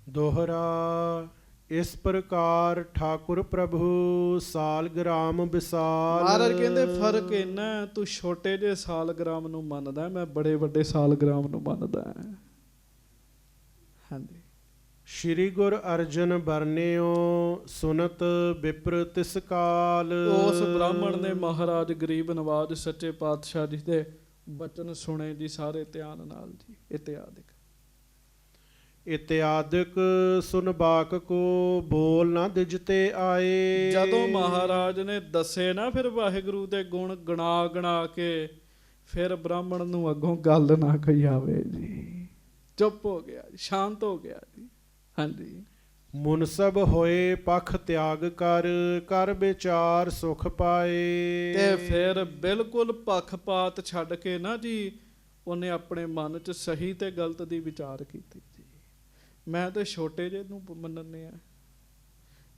ਦੋਹਰਾ ਇਸ ਪ੍ਰਕਾਰ ਠਾਕੁਰ ਪ੍ਰਭੂ ਸਾਲਗ੍ਰਾਮ ਵਿਸਾਲ। ਮਹਾਰਾਜ ਕਹਿੰਦੇ ਫਰਕ ਇੰਨਾ, ਤੂੰ ਛੋਟੇ ਜਿਹੇ ਸਾਲਗ੍ਰਾਮ ਨੂੰ ਮੰਨਦਾ, ਮੈਂ ਬੜੇ ਵੱਡੇ ਸਾਲਗ੍ਰਾਮ ਨੂੰ ਮੰਨਦਾ। ਹਾਂਜੀ, ਸ਼੍ਰੀ ਗੁਰ ਅਰਜਨ ਬਰਨਿਓ ਸੁਨਤ ਵਿਪਰ ਤਿਸ ਕਾਲ। ਉਸ ਬ੍ਰਾਹਮਣ ਨੇ ਮਹਾਰਾਜ ਗਰੀਬ ਨਵਾਜ ਸੱਚੇ ਪਾਤਸ਼ਾਹ ਜੀ ਦੇ ਬਚਨ ਸੁਣੇ ਜੀ ਸਾਰੇ ਧਿਆਨ ਨਾਲ ਜੀ। ਇਤਿਆਦਿਕ ਸੁਨਬਾਕ ਕੋ ਬੋਲ ਨਾ ਦਿਜਤੇ ਆਏ। ਜਦੋਂ ਮਹਾਰਾਜ ਨੇ ਦੱਸੇ ਨਾ ਫਿਰ ਵਾਹਿਗੁਰੂ ਦੇ ਗੁਣ ਗਣਾ ਗਣਾ ਕੇ, ਫਿਰ ਬ੍ਰਾਹਮਣ ਨੂੰ ਅੱਗੋਂ ਗੱਲ ਨਾ ਕਹੀ ਆਵੇ ਜੀ। ਚੁੱਪ ਹੋ ਗਿਆ, ਸ਼ਾਂਤ ਹੋ ਗਿਆ ਜੀ। ਹਾਂਜੀ, ਮੁਨਸਬ ਹੋਏ ਪਖ ਤਿਆਗ ਕਰ, ਕਰ ਵਿਚਾਰ ਸੁਖ ਪਾਏ। ਤੇ ਫਿਰ ਬਿਲਕੁਲ ਪੱਖਪਾਤ ਛੱਡ ਕੇ ਨਾ ਜੀ, ਉਹਨੇ ਆਪਣੇ ਮਨ 'ਚ ਸਹੀ ਤੇ ਗਲਤ ਦੀ ਵਿਚਾਰ ਕੀਤੀ ਜੀ। ਮੈਂ ਤੇ ਛੋਟੇ ਜਿਹੇ ਨੂੰ ਮੰਨਣੇ ਆ,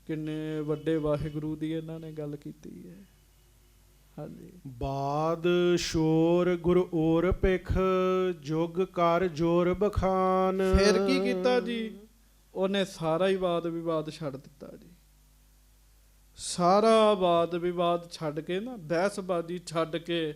ਕਿੰਨੇ ਵੱਡੇ ਵਾਹਿਗੁਰੂ ਦੀ ਇਹਨਾਂ ਨੇ ਗੱਲ ਕੀਤੀ ਹੈ। ਹਾਂਜੀ, ਬਾਦ ਸ਼ੋਰ ਗੁਰ ਔਰ ਭਿਖ, ਜੁਗ ਕਰ ਜੋਰ ਬਖਾਨ। ਫਿਰ ਕੀ ਕੀਤਾ ਜੀ, ਉਹਨੇ ਸਾਰਾ ਹੀ ਵਾਦ ਵਿਵਾਦ ਛੱਡ ਦਿੱਤਾ ਜੀ। ਸਾਰਾ ਵਾਦ ਵਿਵਾਦ ਛੱਡ ਕੇ ਨਾ, ਬਹਿਸਬਾਜ਼ੀ ਛੱਡ ਕੇ,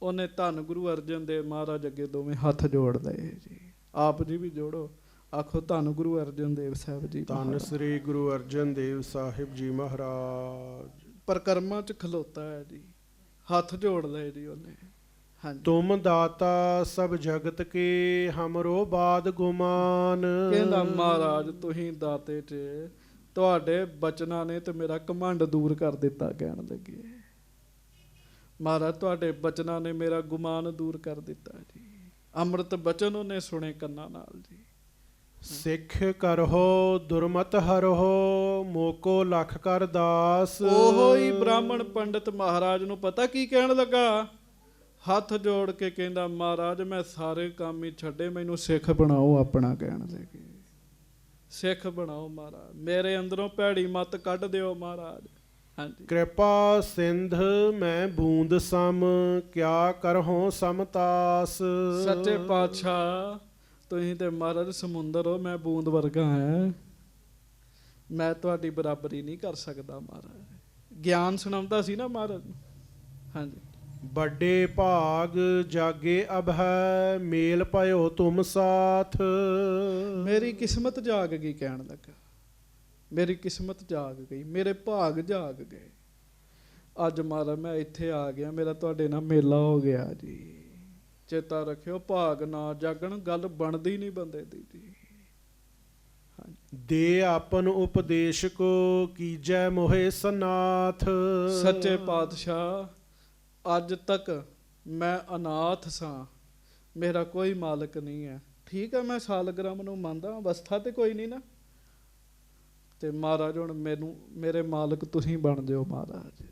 ਉਹਨੇ ਧੰਨ ਗੁਰੂ ਅਰਜਨ ਦੇਵ ਮਹਾਰਾਜ ਅੱਗੇ ਦੋਵੇਂ ਹੱਥ ਜੋੜ ਲਏ ਜੀ। ਆਪ ਜੀ ਵੀ ਜੋੜੋ, ਆਖੋ ਧੰਨ ਗੁਰੂ ਅਰਜਨ ਦੇਵ ਸਾਹਿਬ ਜੀ। ਧੰਨ ਸ੍ਰੀ ਗੁਰੂ ਅਰਜਨ ਦੇਵ ਸਾਹਿਬ ਜੀ ਮਹਾਰਾਜ। ਪਰਕਰਮਾਂ 'ਚ ਖਲੋਤਾ ਹੈ ਜੀ, ਹੱਥ ਜੋੜ ਲਏ ਜੀ ਉਹਨੇ। ਹਾਂਜੀ, ਤੁਮ ਦਾਤਾ ਸਭ ਜਗਤ ਕੇ, ਹਮਰੋ ਬਾਦ ਗੁਮਾਨ। ਕਹਿੰਦਾ ਮਹਾਰਾਜ ਤੁਸੀਂ ਦਾਤੇ 'ਚ, ਤੁਹਾਡੇ ਬਚਨਾਂ ਨੇ ਤੇ ਮੇਰਾ ਘਮੰਡ ਦੂਰ ਕਰ ਦਿੱਤਾ। ਕਹਿਣ ਲੱਗੇ ਮਹਾਰਾਜ ਤੁਹਾਡੇ ਬਚਨਾਂ ਨੇ ਮੇਰਾ ਗੁਮਾਨ ਦੂਰ ਕਰ ਦਿੱਤਾ ਜੀ। ਅੰਮ੍ਰਿਤ ਬਚਨ ਉਹਨੇ ਸੁਣੇ ਕੰਨਾਂ ਨਾਲ ਜੀ। ਸਿੱਖ ਕਰਹੁ ਦੁਰਮਤ ਹਰਹੁ, ਮੋਕੋ ਲਖ ਕਰ ਦਾਸ। ਉਹੋ ਹੀ ਬ੍ਰਾਹਮਣ ਪੰਡਿਤ ਮਹਾਰਾਜ ਨੂੰ ਪਤਾ ਕੀ ਕਹਿਣ ਲੱਗਾ, ਹੱਥ ਜੋੜ ਕੇ ਕਹਿੰਦਾ ਮਹਾਰਾਜ ਮੈਂ ਸਾਰੇ ਕੰਮ ਹੀ ਛੱਡੇ, ਮੈਨੂੰ ਸਿੱਖ ਬਣਾਓ ਆਪਣਾ। ਕਹਿਣ ਲੱਗੇ ਸਿੱਖ ਬਣਾਓ ਮਹਾਰਾਜ, ਮੇਰੇ ਅੰਦਰੋਂ ਭੈੜੀ ਮੱਤ ਕੱਢ ਦਿਓ ਮਹਾਰਾਜ। ਹਾਂਜੀ, ਕਿਰਪਾ ਸਿੰਧ ਮੈਂ ਬੂੰਦ ਸਮ, ਕਿਆ ਕਰਹੁ ਸਮਤਾਸ। ਸੱਚੇ ਪਾਤਸ਼ਾਹ ਤੁਸੀਂ ਤੇ ਮਹਾਰਾਜ ਸਮੁੰਦਰ ਹੋ, ਮੈਂ ਬੂੰਦ ਵਰਗਾ ਹਾਂ, ਮੈਂ ਤੁਹਾਡੀ ਬਰਾਬਰੀ ਨਹੀਂ ਕਰ ਸਕਦਾ ਮਹਾਰਾਜ। ਗਿਆਨ ਸੁਣਾਉਂਦਾ ਸੀ ਨਾ ਮਹਾਰਾਜ ਨੂੰ। ਹਾਂਜੀ, ਵੱਡੇ ਭਾਗ ਜਾਗੇ ਅਬ ਹੈ, ਮੇਲ ਪਾਇਓ ਤੁਮ ਸਾਥ। ਮੇਰੀ ਕਿਸਮਤ ਜਾਗ ਗਈ। ਕਹਿਣ ਲੱਗਾ ਮੇਰੀ ਕਿਸਮਤ ਜਾਗ ਗਈ, ਮੇਰੇ ਭਾਗ ਜਾਗ ਗਏ। ਅੱਜ ਮਹਾਰਾਜ ਮੈਂ ਇੱਥੇ ਆ ਗਿਆ, ਮੇਰਾ ਤੁਹਾਡੇ ਨਾਲ ਮੇਲਾ ਹੋ ਗਿਆ ਜੀ। ਚੇਤਾ ਰੱਖਿਓ, ਭਾਗ ਨਾ ਜਾਗਣ ਗੱਲ ਬਣਦੀ ਨਹੀਂ ਬੰਦੇ ਦੀ ਜੀ। ਦੇ ਆਪਨ ਉਪਦੇਸ਼ ਕੋ, ਕੀਜੈ ਮੋਹਿ ਸਨਾਥ। ਸੱਚੇ ਪਾਤਸ਼ਾਹ ਅੱਜ ਤੱਕ ਮੈਂ ਅਨਾਥ ਸਾਂ, ਮੇਰਾ ਕੋਈ ਮਾਲਕ ਨਹੀਂ ਹੈ। ਠੀਕ ਹੈ, ਮੈਂ ਸਾਲਗ੍ਰਾਮ ਨੂੰ ਮੰਨਦਾ, ਅਵਸਥਾ ਤੇ ਕੋਈ ਨਹੀਂ ਨਾ। ਤੇ ਮਹਾਰਾਜ ਹੁਣ ਮੈਨੂੰ ਮੇਰੇ ਮਾਲਕ ਤੁਸੀਂ ਬਣ ਦਿਓ ਮਹਾਰਾਜ,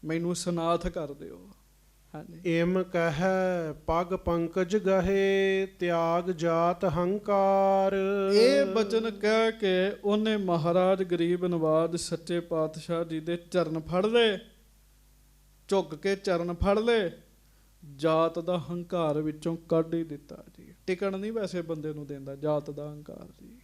ਮੈਨੂੰ ਸਨਾਥ ਕਰ ਦਿਓ। ਹਾਂਜੀ, ਇਮ ਕਹਿ ਪਗ ਪੰਕਜ ਗਹੇ, ਤਿਆਗ ਜਾਤ ਹੰਕਾਰ। ਇਹ ਬਚਨ ਕਹਿ ਕੇ ਉਹਨੇ ਮਹਾਰਾਜ ਗਰੀਬ ਨਵਾਜ ਸੱਚੇ ਪਾਤਸ਼ਾਹ ਜੀ ਦੇ ਚਰਨ ਫੜ ਲਏ, ਝੁੱਕ ਕੇ ਚਰਨ ਫੜ ਲਏ। ਜਾਤ ਦਾ ਹੰਕਾਰ ਵਿੱਚੋਂ ਕੱਢ ਹੀ ਦਿੱਤਾ ਜੀ। ਟਿਕਣ ਨਹੀਂ ਵੈਸੇ ਬੰਦੇ ਨੂੰ ਦਿੰਦਾ ਜਾਤ ਦਾ ਹੰਕਾਰ ਜੀ।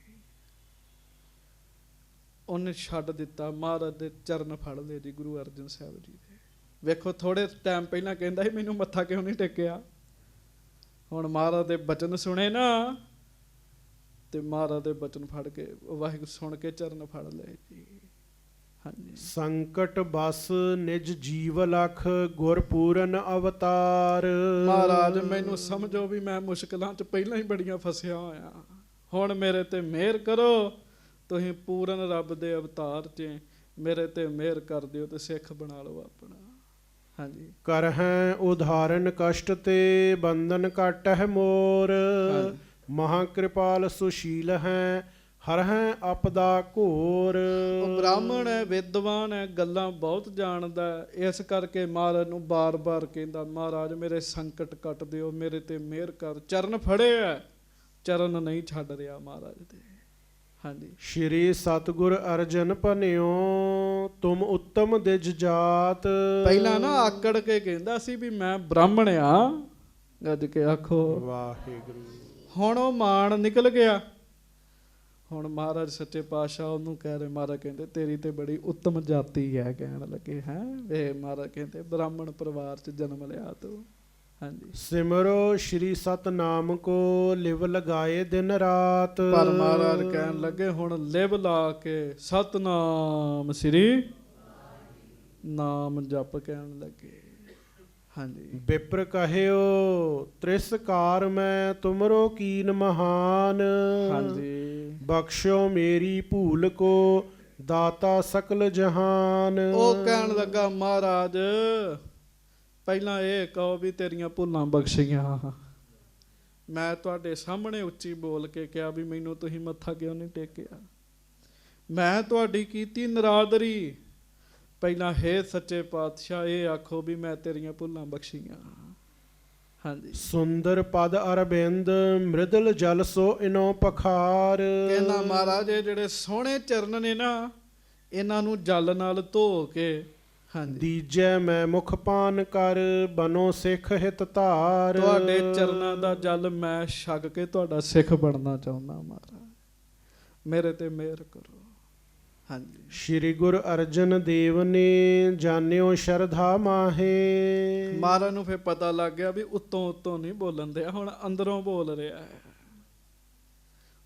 ਉਹਨੇ ਛੱਡ ਦਿੱਤਾ, ਮਹਾਰਾਜ ਦੇ ਚਰਨ ਫੜ ਲਏ ਜੀ ਗੁਰੂ ਅਰਜਨ ਸਾਹਿਬ ਜੀ ਦੇ। ਵੇਖੋ ਥੋੜੇ ਟਾਈਮ ਪਹਿਲਾਂ ਕਹਿੰਦਾ ਸੀ ਮੈਨੂੰ ਮੱਥਾ ਕਿਉਂ ਨਹੀਂ ਟੇਕਿਆ, ਹੁਣ ਮਹਾਰਾਜ ਦੇ ਬਚਨ ਸੁਣੇ ਨਾ ਤੇ ਮਹਾਰਾਜ ਦੇ ਬਚਨ ਫੜ ਕੇ ਵਾਹਿਗੁਰੂ ਸੁਣ ਕੇ ਚਰਨ ਫੜ ਲਏ ਜੀ। ਹਾਂਜੀ। ਸੰਕਟ ਬਸ ਨਿਜ ਜੀਵ ਲਖ ਗੁਰ ਪੂਰਨ ਅਵਤਾਰ। ਮਹਾਰਾਜ ਮੈਨੂੰ ਸਮਝੋ ਵੀ ਮੈਂ ਮੁਸ਼ਕਲਾਂ 'ਚ ਪਹਿਲਾਂ ਹੀ ਬੜੀਆਂ ਫਸਿਆ ਹੋਇਆ, ਹੁਣ ਮੇਰੇ ਤੇ ਮਿਹਰ ਕਰੋ, ਤੁਸੀਂ ਪੂਰਨ ਰੱਬ ਦੇ ਅਵਤਾਰ 'ਚ ਮੇਰੇ ਤੇ ਮਿਹਰ ਕਰ ਦਿਓ ਤੇ ਸਿੱਖ ਬਣਾ ਲਓ ਆਪਣਾ। ਹਾਂਜੀ। ਕਰਹਿ ਉਧਾਰਨ ਕਸ਼ਟ ਤੇ ਬੰਧਨ ਘਟਹਿ ਮੋਰ। ਮਹਾ ਕਿਰਪਾਲ ਸੁਸ਼ੀਲ ਹੈ ਹਰਹਿ ਆਪਦਾ ਘੋਰ। ਉਹ ਬ੍ਰਾਹਮਣ ਹੈ, ਵਿਦਵਾਨ ਹੈ, ਗੱਲਾਂ ਬਹੁਤ ਜਾਣਦਾ, ਇਸ ਕਰਕੇ ਮਹਾਰਾਜ ਨੂੰ ਬਾਰ-ਬਾਰ ਕਹਿੰਦਾ ਮਹਾਰਾਜ ਮੇਰੇ ਸੰਕਟ ਕੱਟ ਦਿਓ, ਮੇਰੇ ਤੇ ਮਿਹਰ ਕਰ। ਚਰਨ ਫੜੇ ਹੈ, ਚਰਨ ਨਹੀਂ ਛੱਡ ਰਿਹਾ ਮਹਾਰਾਜ ਦੇ। ਹਾਂਜੀ। ਸ਼੍ਰੀ ਸਤਿਗੁਰ ਅਰਜਨ ਭਨਿਓ ਤੁਮ ਉੱਤਮ ਦਿਜ ਜਾਤ। ਪਹਿਲਾਂ ਨਾ ਆਕੜ ਕੇ ਕਹਿੰਦਾ ਸੀ ਵੀ ਮੈਂ ਬ੍ਰਾਹਮਣ ਆ, ਗੱਜ ਕੇ ਆਖੋ ਵਾਹਿਗੁਰੂ। ਹੁਣ ਉਹ ਮਾਣ ਨਿਕਲ ਗਿਆ। ਹੁਣ ਮਹਾਰਾਜ ਸੱਚੇ ਪਾਤਸ਼ਾਹ ਉਹਨੂੰ ਕਹਿ ਰਹੇ, ਮਹਾਰਾਜ ਕਹਿੰਦੇ ਤੇਰੀ ਤੇ ਬੜੀ ਉੱਤਮ ਜਾਤੀ ਹੈ। ਕਹਿਣ ਲੱਗੇ ਹੈ ਵੇ, ਮਹਾਰਾਜ ਕਹਿੰਦੇ ਬ੍ਰਾਹਮਣ ਪਰਿਵਾਰ 'ਚ ਜਨਮ ਲਿਆ ਤੂੰ। ਹਾਂਜੀ। ਸਿਮਰੋ ਸ਼੍ਰੀ ਸਤਨਾਮ ਕੋ ਲਿਵ ਲਗਾਏ ਦਿਨ ਰਾਤ। ਪਰ ਮਹਾਰਾਜ ਕਹਿਣ ਲੱਗੇ ਹੁਣ ਲਿਵ ਲਾ ਕੇ ਸਤਨਾਮ ਸ੍ਰੀ ਨਾਮ ਜਪ ਕਹਿਣ ਲੱਗੇ। ਹਾਂਜੀ। ਬਿਪਰ ਕਹਿਓ ਤ੍ਰਿਸਕਾਰ ਮੈਂ ਤੁਮਰੋ ਕੀਨ ਮਹਾਨ। ਹਾਂਜੀ। ਬਖਸ਼ੋ ਮੇਰੀ ਭੂਲ ਕੋ ਦਾਤਾ ਸਕਲ ਜਹਾਨ। ਉਹ ਕਹਿਣ ਲੱਗਾ ਮਹਾਰਾਜ ਪਹਿਲਾਂ ਇਹ ਕਹੋ ਵੀ ਤੇਰੀਆਂ ਭੁੱਲਾਂ ਬਖਸ਼ੀਆਂ। ਮੈਂ ਤੁਹਾਡੇ ਸਾਹਮਣੇ ਉੱਚੀ ਬੋਲ ਕੇ ਕਿਹਾ ਵੀ ਮੈਨੂੰ ਤੁਸੀਂ ਮੱਥਾ ਕਿਉਂ ਨਹੀਂ ਟੇਕਿਆ, ਮੈਂ ਤੁਹਾਡੀ ਕੀਤੀ ਨਰਾਦਰੀ। ਪਹਿਲਾਂ ਹੇ ਸੱਚੇ ਪਾਤਸ਼ਾਹ ਇਹ ਆਖੋ ਵੀ ਮੈਂ ਤੇਰੀਆਂ ਭੁੱਲਾਂ ਬਖਸ਼ੀਆਂ। ਹਾਂਜੀ। ਸੁੰਦਰ ਪਦ ਅਰਬਿੰਦ ਮ੍ਰਿਦਲ ਜਲ ਸੋ ਇਨੋ ਪਖਾਰ। ਕਹਿੰਦਾ ਮਹਾਰਾਜ ਇਹ ਜਿਹੜੇ ਸੋਹਣੇ ਚਰਨ ਨੇ ਨਾ, ਇਹਨਾਂ ਨੂੰ ਜਲ ਨਾਲ ਧੋ ਕੇ ਹਾਂਜੀ ਦੀਜੈ ਮੈਂ ਮੁਖ ਪਾਨ ਕਰ ਬਨੋ ਸਿੱਖ ਹਿਤ ਧਾਰ। ਤੁਹਾਡੇ ਚਰਨਾਂ ਦਾ ਜਲ ਮੈਂ ਛਕ ਕੇ ਤੁਹਾਡਾ ਸਿੱਖ ਬਣਨਾ ਚਾਹੁੰਦਾ ਮਹਾਰਾਜ, ਮੇਰੇ ਤੇ ਮਿਹਰ ਕਰੋ। ਹਾਂਜੀ। ਸ਼੍ਰੀ ਗੁਰੂ ਅਰਜਨ ਦੇਵ ਨੇ ਜਾਣਿਓ ਸ਼ਰਧਾ ਮਾਹੇ। ਮਹਾਰਾਜ ਨੂੰ ਫਿਰ ਪਤਾ ਲੱਗ ਗਿਆ ਵੀ ਉੱਤੋਂ ਉੱਤੋਂ ਨਹੀਂ ਬੋਲਣ ਦਿਆ, ਹੁਣ ਅੰਦਰੋਂ ਬੋਲ ਰਿਹਾ ਹੈ।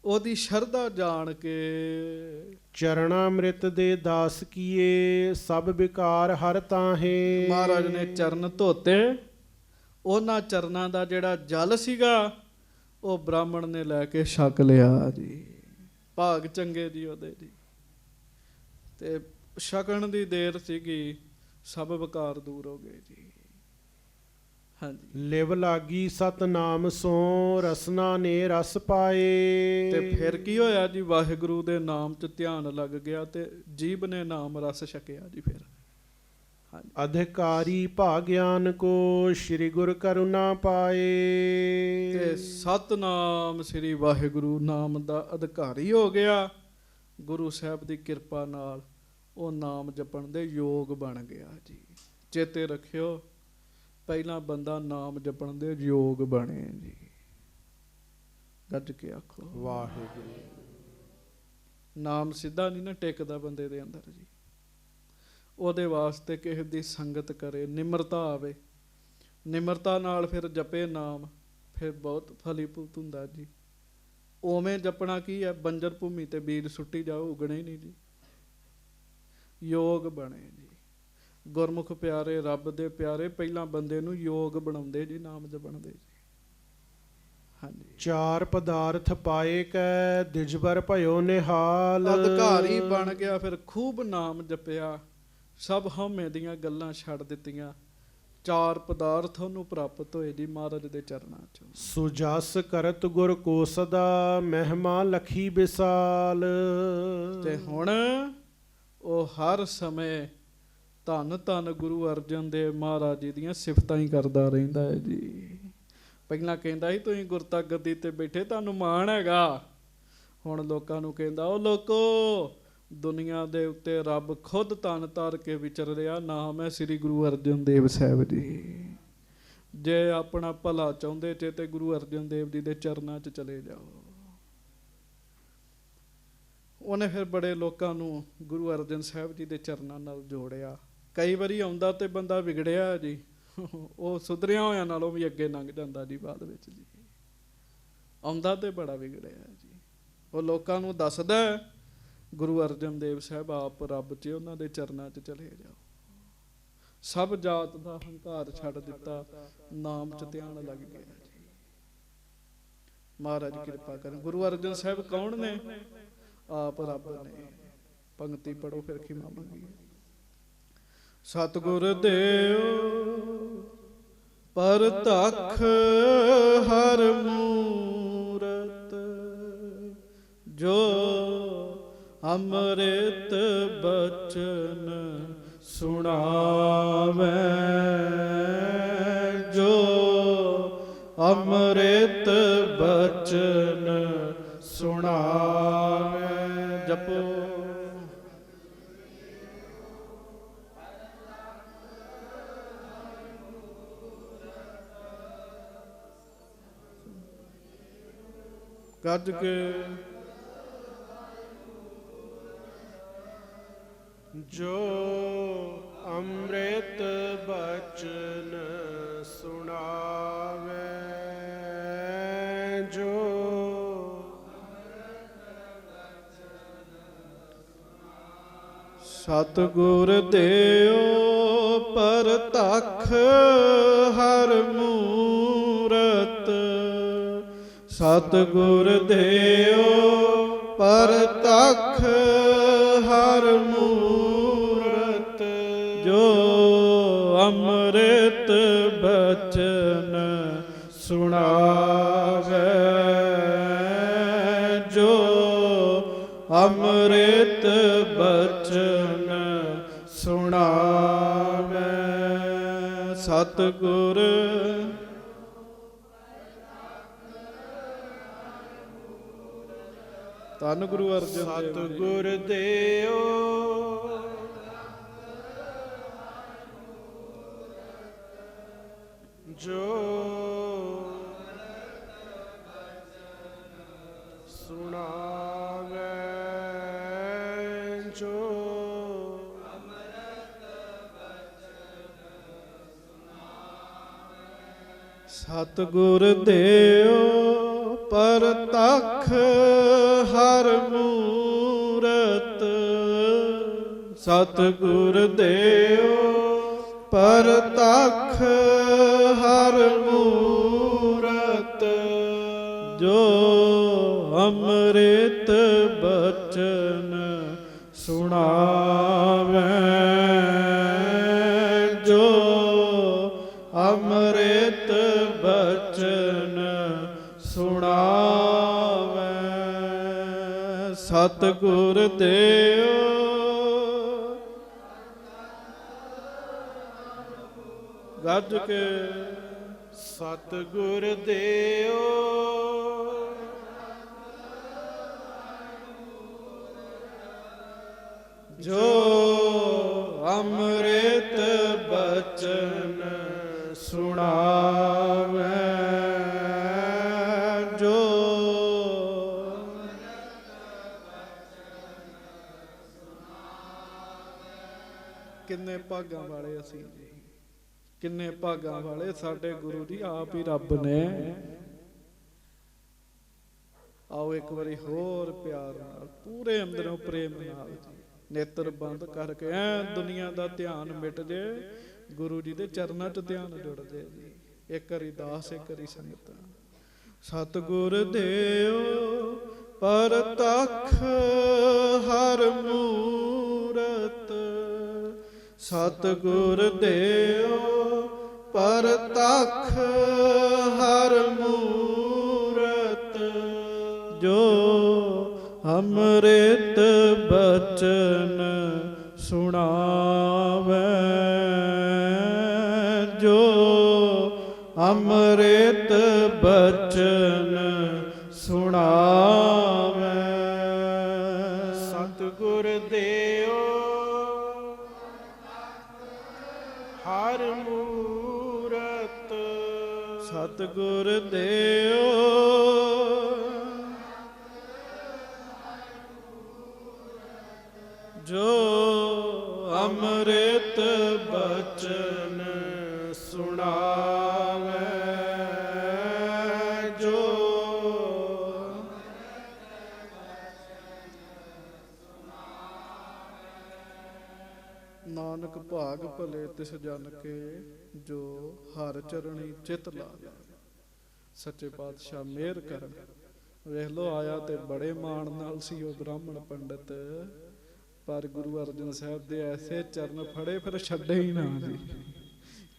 ਉਹਦੀ ਸ਼ਰਧਾ ਜਾਣ ਕੇ ਚਰਣਾ ਅੰਮ੍ਰਿਤ ਦੇ ਦਾਸ ਕੀਏ ਸਭ ਵਿਕਾਰ ਹਰ ਤਾਹੇ। ਮਹਾਰਾਜ ਨੇ ਚਰਨ ਧੋਤੇ, ਉਹਨਾਂ ਚਰਨਾਂ ਦਾ ਜਿਹੜਾ ਜਲ ਸੀਗਾ ਉਹ ਬ੍ਰਾਹਮਣ ਨੇ ਲੈ ਕੇ ਛਕ ਲਿਆ ਜੀ। ਭਾਗ ਚੰਗੇ ਜੀ ਉਹਦੇ ਜੀ। ਤੇ ਛਕਣ ਦੀ ਦੇਰ ਸੀਗੀ, ਸਭ ਵਿਕਾਰ ਦੂਰ ਹੋ ਗਏ ਜੀ। ਹਾਂਜੀ। ਲਿਵ ਲਾਗੀ ਸਤਨਾਮ ਸੋ ਰਸਨਾ ਨੇ ਰਸ ਪਾਏ। ਤੇ ਫਿਰ ਕੀ ਹੋਇਆ ਜੀ, ਵਾਹਿਗੁਰੂ ਦੇ ਨਾਮ 'ਚ ਧਿਆਨ ਲੱਗ ਗਿਆ ਤੇ ਜੀਭ ਨੇ ਨਾਮ ਰਸ ਛਕਿਆ ਜੀ। ਫਿਰ ਹਾਂਜੀ। ਅਧਿਕਾਰੀ ਭਾਗਿਆਨ ਕੋ ਸ਼੍ਰੀ ਗੁਰ ਕਰੁਣਾ ਪਾਏ। ਤੇ ਸਤਨਾਮ ਸ੍ਰੀ ਵਾਹਿਗੁਰੂ ਨਾਮ ਦਾ ਅਧਿਕਾਰੀ ਹੋ ਗਿਆ। ਗੁਰੂ ਸਾਹਿਬ ਦੀ ਕਿਰਪਾ ਨਾਲ ਉਹ ਨਾਮ ਜਪਣ ਦੇ ਯੋਗ ਬਣ ਗਿਆ ਜੀ। ਚੇਤੇ ਰੱਖਿਓ ਪਹਿਲਾਂ ਬੰਦਾ ਨਾਮ ਜਪਣ ਦੇ ਯੋਗ ਬਣੇ ਜੀ। ਗੱਜ ਕੇ ਆਖੋ ਵਾਹਿਗੁਰੂ। ਨਾਮ ਸਿੱਧਾ ਨਹੀਂ ਨਾ ਟਿਕਦਾ ਬੰਦੇ ਦੇ ਅੰਦਰ ਜੀ। ਉਹਦੇ ਵਾਸਤੇ ਕਿਸੇ ਦੀ ਸੰਗਤ ਕਰੇ, ਨਿਮਰਤਾ ਆਵੇ, ਨਿਮਰਤਾ ਨਾਲ ਫਿਰ ਜਪੇ ਨਾਮ, ਫਿਰ ਬਹੁਤ ਫਲੀਭੂਤ ਹੁੰਦਾ ਜੀ। ਉਵੇਂ ਜਪਣਾ ਕੀ ਹੈ, ਬੰਜਰ ਭੂਮੀ ਤੇ ਬੀਜ ਸੁੱਟੀ ਜਾਓ, ਉਗਣੇ ਨਹੀਂ ਜੀ। ਯੋਗ ਬਣੇ ਜੀ। ਗੁਰਮੁਖ ਪਿਆਰੇ, ਰੱਬ ਦੇ ਪਿਆਰੇ ਪਹਿਲਾਂ ਬੰਦੇ ਨੂੰ ਯੋਗ ਬਣਾਉਂਦੇ ਜੀ ਨਾਮ ਜਪਣ ਦੇ ਜੀ। ਹਾਂਜੀ। ਚਾਰ ਪਦਾਰਥ ਪਾਏ ਕੈ ਦਿਜਬਰ ਭਇਓ ਨਿਹਾਲ। ਅਧਿਕਾਰੀ ਬਣ ਗਿਆ, ਫਿਰ ਖੂਬ ਨਾਮ ਜਪਿਆ, ਸਭ ਹਉਮੈ ਦੀਆਂ ਗੱਲਾਂ ਛੱਡ ਦਿੱਤੀਆਂ। ਚਾਰ ਪਦਾਰਥ ਉਹਨੂੰ ਪ੍ਰਾਪਤ ਹੋਏ ਜੀ ਮਹਾਰਾਜ ਦੇ ਚਰਨਾਂ ਚੋਂ। ਸੁਜਸ ਕਰਤ ਗੁਰ ਕੋ ਸਦਾ ਮਹਿਮਾ ਲਖੀ ਵਿਸਾਲ। ਤੇ ਹੁਣ ਉਹ ਹਰ ਸਮੇਂ ਧੰਨ ਧੰਨ ਗੁਰੂ ਅਰਜਨ ਦੇਵ ਮਹਾਰਾਜ ਜੀ ਦੀਆਂ ਸਿਫਤਾਂ ਹੀ ਕਰਦਾ ਰਹਿੰਦਾ ਹੈ ਜੀ। ਪਹਿਲਾਂ ਕਹਿੰਦਾ ਸੀ ਤੁਸੀਂ ਗੁਰਤਾ ਗੱਦੀ ਤੇ ਬੈਠੇ ਤੁਹਾਨੂੰ ਮਾਣ ਹੈਗਾ, ਹੁਣ ਲੋਕਾਂ ਨੂੰ ਕਹਿੰਦਾ ਉਹ ਲੋਕੋ ਦੁਨੀਆ ਦੇ ਉੱਤੇ ਰੱਬ ਖੁਦ ਤਨ ਤਾਰ ਕੇ ਵਿਚਰ ਰਿਹਾ, ਨਾਮ ਹੈ ਸ੍ਰੀ ਗੁਰੂ ਅਰਜਨ ਦੇਵ ਸਾਹਿਬ ਜੀ। ਜੇ ਆਪਣਾ ਭਲਾ ਚਾਹੁੰਦੇ ਜੇ ਤੇ ਗੁਰੂ ਅਰਜਨ ਦੇਵ ਜੀ ਦੇ ਚਰਨਾਂ 'ਚ ਚਲੇ ਜਾਓ। ਉਹਨੇ ਫਿਰ ਬੜੇ ਲੋਕਾਂ ਨੂੰ ਗੁਰੂ ਅਰਜਨ ਸਾਹਿਬ ਜੀ ਦੇ ਚਰਨਾਂ ਨਾਲ ਜੋੜਿਆ। ਕਈ ਵਾਰੀ ਆਉਂਦਾ ਤੇ ਬੰਦਾ ਵਿਗੜਿਆ ਜੀ, ਉਹ ਸੁਧਰਿਆ ਹੋਇਆਂ ਨਾਲੋਂ ਵੀ ਅੱਗੇ ਲੰਘ ਜਾਂਦਾ ਜੀ। ਬਾਅਦ ਵਿੱਚ ਜੀ ਆਉਂਦਾ ਤੇ ਬੜਾ ਵਿਗੜਿਆ ਜੀ। ਉਹ ਲੋਕਾਂ ਨੂੰ ਦੱਸਦਾ ਗੁਰੂ ਅਰਜਨ ਦੇਵ ਸਾਹਿਬ ਆਪ ਰੱਬ 'ਚ, ਉਹਨਾਂ ਦੇ ਚਰਨਾਂ 'ਚ ਚਲੇ ਜਾਓ। ਸਭ ਜਾਤ ਦਾ ਹੰਕਾਰ ਛੱਡ ਦਿੱਤਾ, ਨਾਮ 'ਚ ਧਿਆਨ ਲੱਗ ਗਿਆ ਜੀ। ਮਹਾਰਾਜ ਕਿਰਪਾ ਕਰਨ। ਗੁਰੂ ਅਰਜਨ ਸਾਹਿਬ ਕੌਣ ਨੇ? ਆਪ ਰੱਬ ਨੇ। ਪੰਕਤੀ ਪੜੋ ਫਿਰ ਖਿਮਾ ਮੰਗੀ। ਸਤਿਗੁਰ ਦੇਵ ਪਰਤਖ ਹਰ ਮੂਰਤ, ਜੋ ਅੰਮ੍ਰਿਤ ਬਚਨ ਸੁਣਾਵੇ, ਜੋ ਅੰਮ੍ਰਿਤ ਬਚਨ ਸੁਣਾਵੇ। ਜਪੋ ਗੱਜ ਕੇ, ਜੋ ਅੰਮ੍ਰਿਤ ਬਚਨ ਸੁਣਾਵੇ, ਜੋ ਸਤਿਗੁਰ ਦੇਵ ਪਰਤਖ ਹਰ ਮੂਰਤ, ਸਤਿਗੁਰ ਦੇਵ ਪਰਤਖ ਹਰ ਮੂਰਤ, ਜੋ ਅੰਮ੍ਰਿਤ ਬਚਨ ਸੁਣਾਵੇ, ਜੋ ਅੰਮ੍ਰਿਤ ਬਚਨ ਸੁਣਾਵੇ। ਸਤਿਗੁਰ ਧੰਨ ਗੁਰੂ ਅਰਜਨ ਦੇਵ। ਸਤਿਗੁਰ ਦੇਵ ਜੋ ਸੁਣਾਵੇ, ਜੋ ਸਤਿਗੁਰ ਦੇਵ ਪਰਤਖ ਹਰ ਮੂਰਤ, ਸਤਿਗੁਰ ਦੇਵ ਪਰਤਖ ਹਰ ਮੂਰਤ, ਜੋ ਅੰਮ੍ਰਿਤ ਬਚਨ ਸੁਣਾਵੇ, ਜੋ ਅੰਮ੍ਰਿਤ ਬਚਨ ਸੁਣਾਵੇ। ਸਤਿਗੁਰ ਦੇਵ ਗੱਜ ਕੇ, ਸਤਿਗੁਰ ਦੇਵ ਜੋ ਅੰਮ੍ਰਿਤ ਬਚਨ ਸੁਣਾਵੇ, ਜੋ ਕਿੰਨੇ ਭਾਗਾਂ ਵਾਲੇ ਅਸੀਂ ਜੀ, ਕਿੰਨੇ ਭਾਗਾਂ ਵਾਲੇ ਸਾਡੇ ਗੁਰੂ ਜੀ ਆਪ ਹੀ ਰੱਬ ਨੇ। ਆਓ ਇੱਕ ਵਾਰੀ ਹੋਰ ਪਿਆਰ ਨਾਲ, ਪੂਰੇ ਅੰਦਰੋਂ ਪ੍ਰੇਮ ਨਾਲ ਜੀ, ਨੇਤਰ ਬੰਦ ਕਰਕੇ ਐ ਦੁਨੀਆ ਦਾ ਧਿਆਨ ਮਿਟ ਜੇ, ਗੁਰੂ ਜੀ ਦੇ ਚਰਨਾਂ 'ਚ ਧਿਆਨ ਜੁੜ ਜੇ ਜੀ। ਇੱਕ ਵਾਰੀ ਦਾਸ, ਇੱਕ ਵਾਰੀ ਸੰਗਤ। ਸਤਿਗੁਰ ਦੇਵ ਪਰਤਖ ਹਰ ਮੂਰਤ, ਸਤਿਗੁਰ ਦੇਵ ਪਰਤਖ ਹਰ ਮੂਰਤ, ਜੋ ਅੰਮ੍ਰਿਤ ਬਚਨ ਸੁਣਾਵੇ, ਜੋ ਅੰਮ੍ਰਿਤ ਬਚਨ ਸੁਣਾਵੇ। ਸਤਿਗੁਰ ਦੇਵ ਹਰ ਮੂਰਤ, ਸਤਿਗੁਰ ਦੇਓ ਜੋ ਅੰਮ੍ਰਿਤ ਬਚਨ ਸੁਣਾਵੇ, ਜੋ ਨਾਨਕ ਭਾਗ ਭਲੇ ਤਿਸ ਜਨ ਕੇ ਜੋ ਹਰ ਚਰਣੀ ਚਿਤ ਲਾਵੇ। ਸੱਚੇ ਪਾਤਸ਼ਾਹ ਮਿਹਰ ਕਰਨ। ਵੇਖ ਲੋ ਆਇਆ ਤੇ ਬੜੇ ਮਾਣ ਨਾਲ ਸੀ ਉਹ ਬ੍ਰਾਹਮਣ ਪੰਡਤ, ਪਰ ਗੁਰੂ ਅਰਜਨ ਸਾਹਿਬ ਦੇ ਐਸੇ ਚਰਨ ਫੜੇ ਫਿਰ ਛੱਡੇ ਹੀ ਨਾ ਜੀ।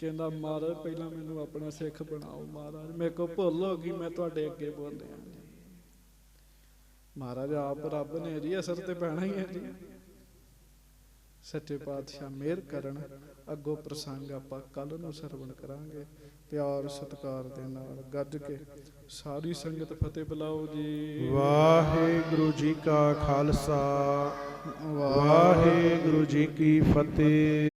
ਕਹਿੰਦਾ ਮਹਾਰਾਜ ਪਹਿਲਾਂ ਮੈਨੂੰ ਆਪਣਾ ਸਿੱਖ ਬਣਾਓ, ਮਹਾਰਾਜ ਮੇਰੇ ਕੋ ਭੁੱਲ ਹੋ ਗਈ, ਮੈਂ ਤੁਹਾਡੇ ਅੱਗੇ ਬੋਲਿਆ ਜੀ। ਮਹਾਰਾਜ ਆਪ ਰੱਬ ਨੇ ਜੀ, ਅਸਰ ਤੇ ਪੈਣਾ ਹੀ ਹੈ ਜੀ। ਸੱਚੇ ਪਾਤਸ਼ਾਹ ਮਿਹਰ ਕਰਨ। ਅੱਗੋਂ ਪ੍ਰਸੰਗ ਆਪਾਂ ਕੱਲ ਨੂੰ ਸਰਵਣ ਕਰਾਂਗੇ। ਪਿਆਰ ਸਤਿਕਾਰ ਦੇ ਨਾਲ ਗੱਜ ਕੇ ਸਾਰੀ ਸੰਗਤ ਫਤਿਹ ਬੁਲਾਓ ਜੀ। ਵਾਹਿਗੁਰੂ ਜੀ ਕਾ ਖਾਲਸਾ, ਵਾਹਿਗੁਰੂ ਜੀ ਕੀ ਫਤਿਹ।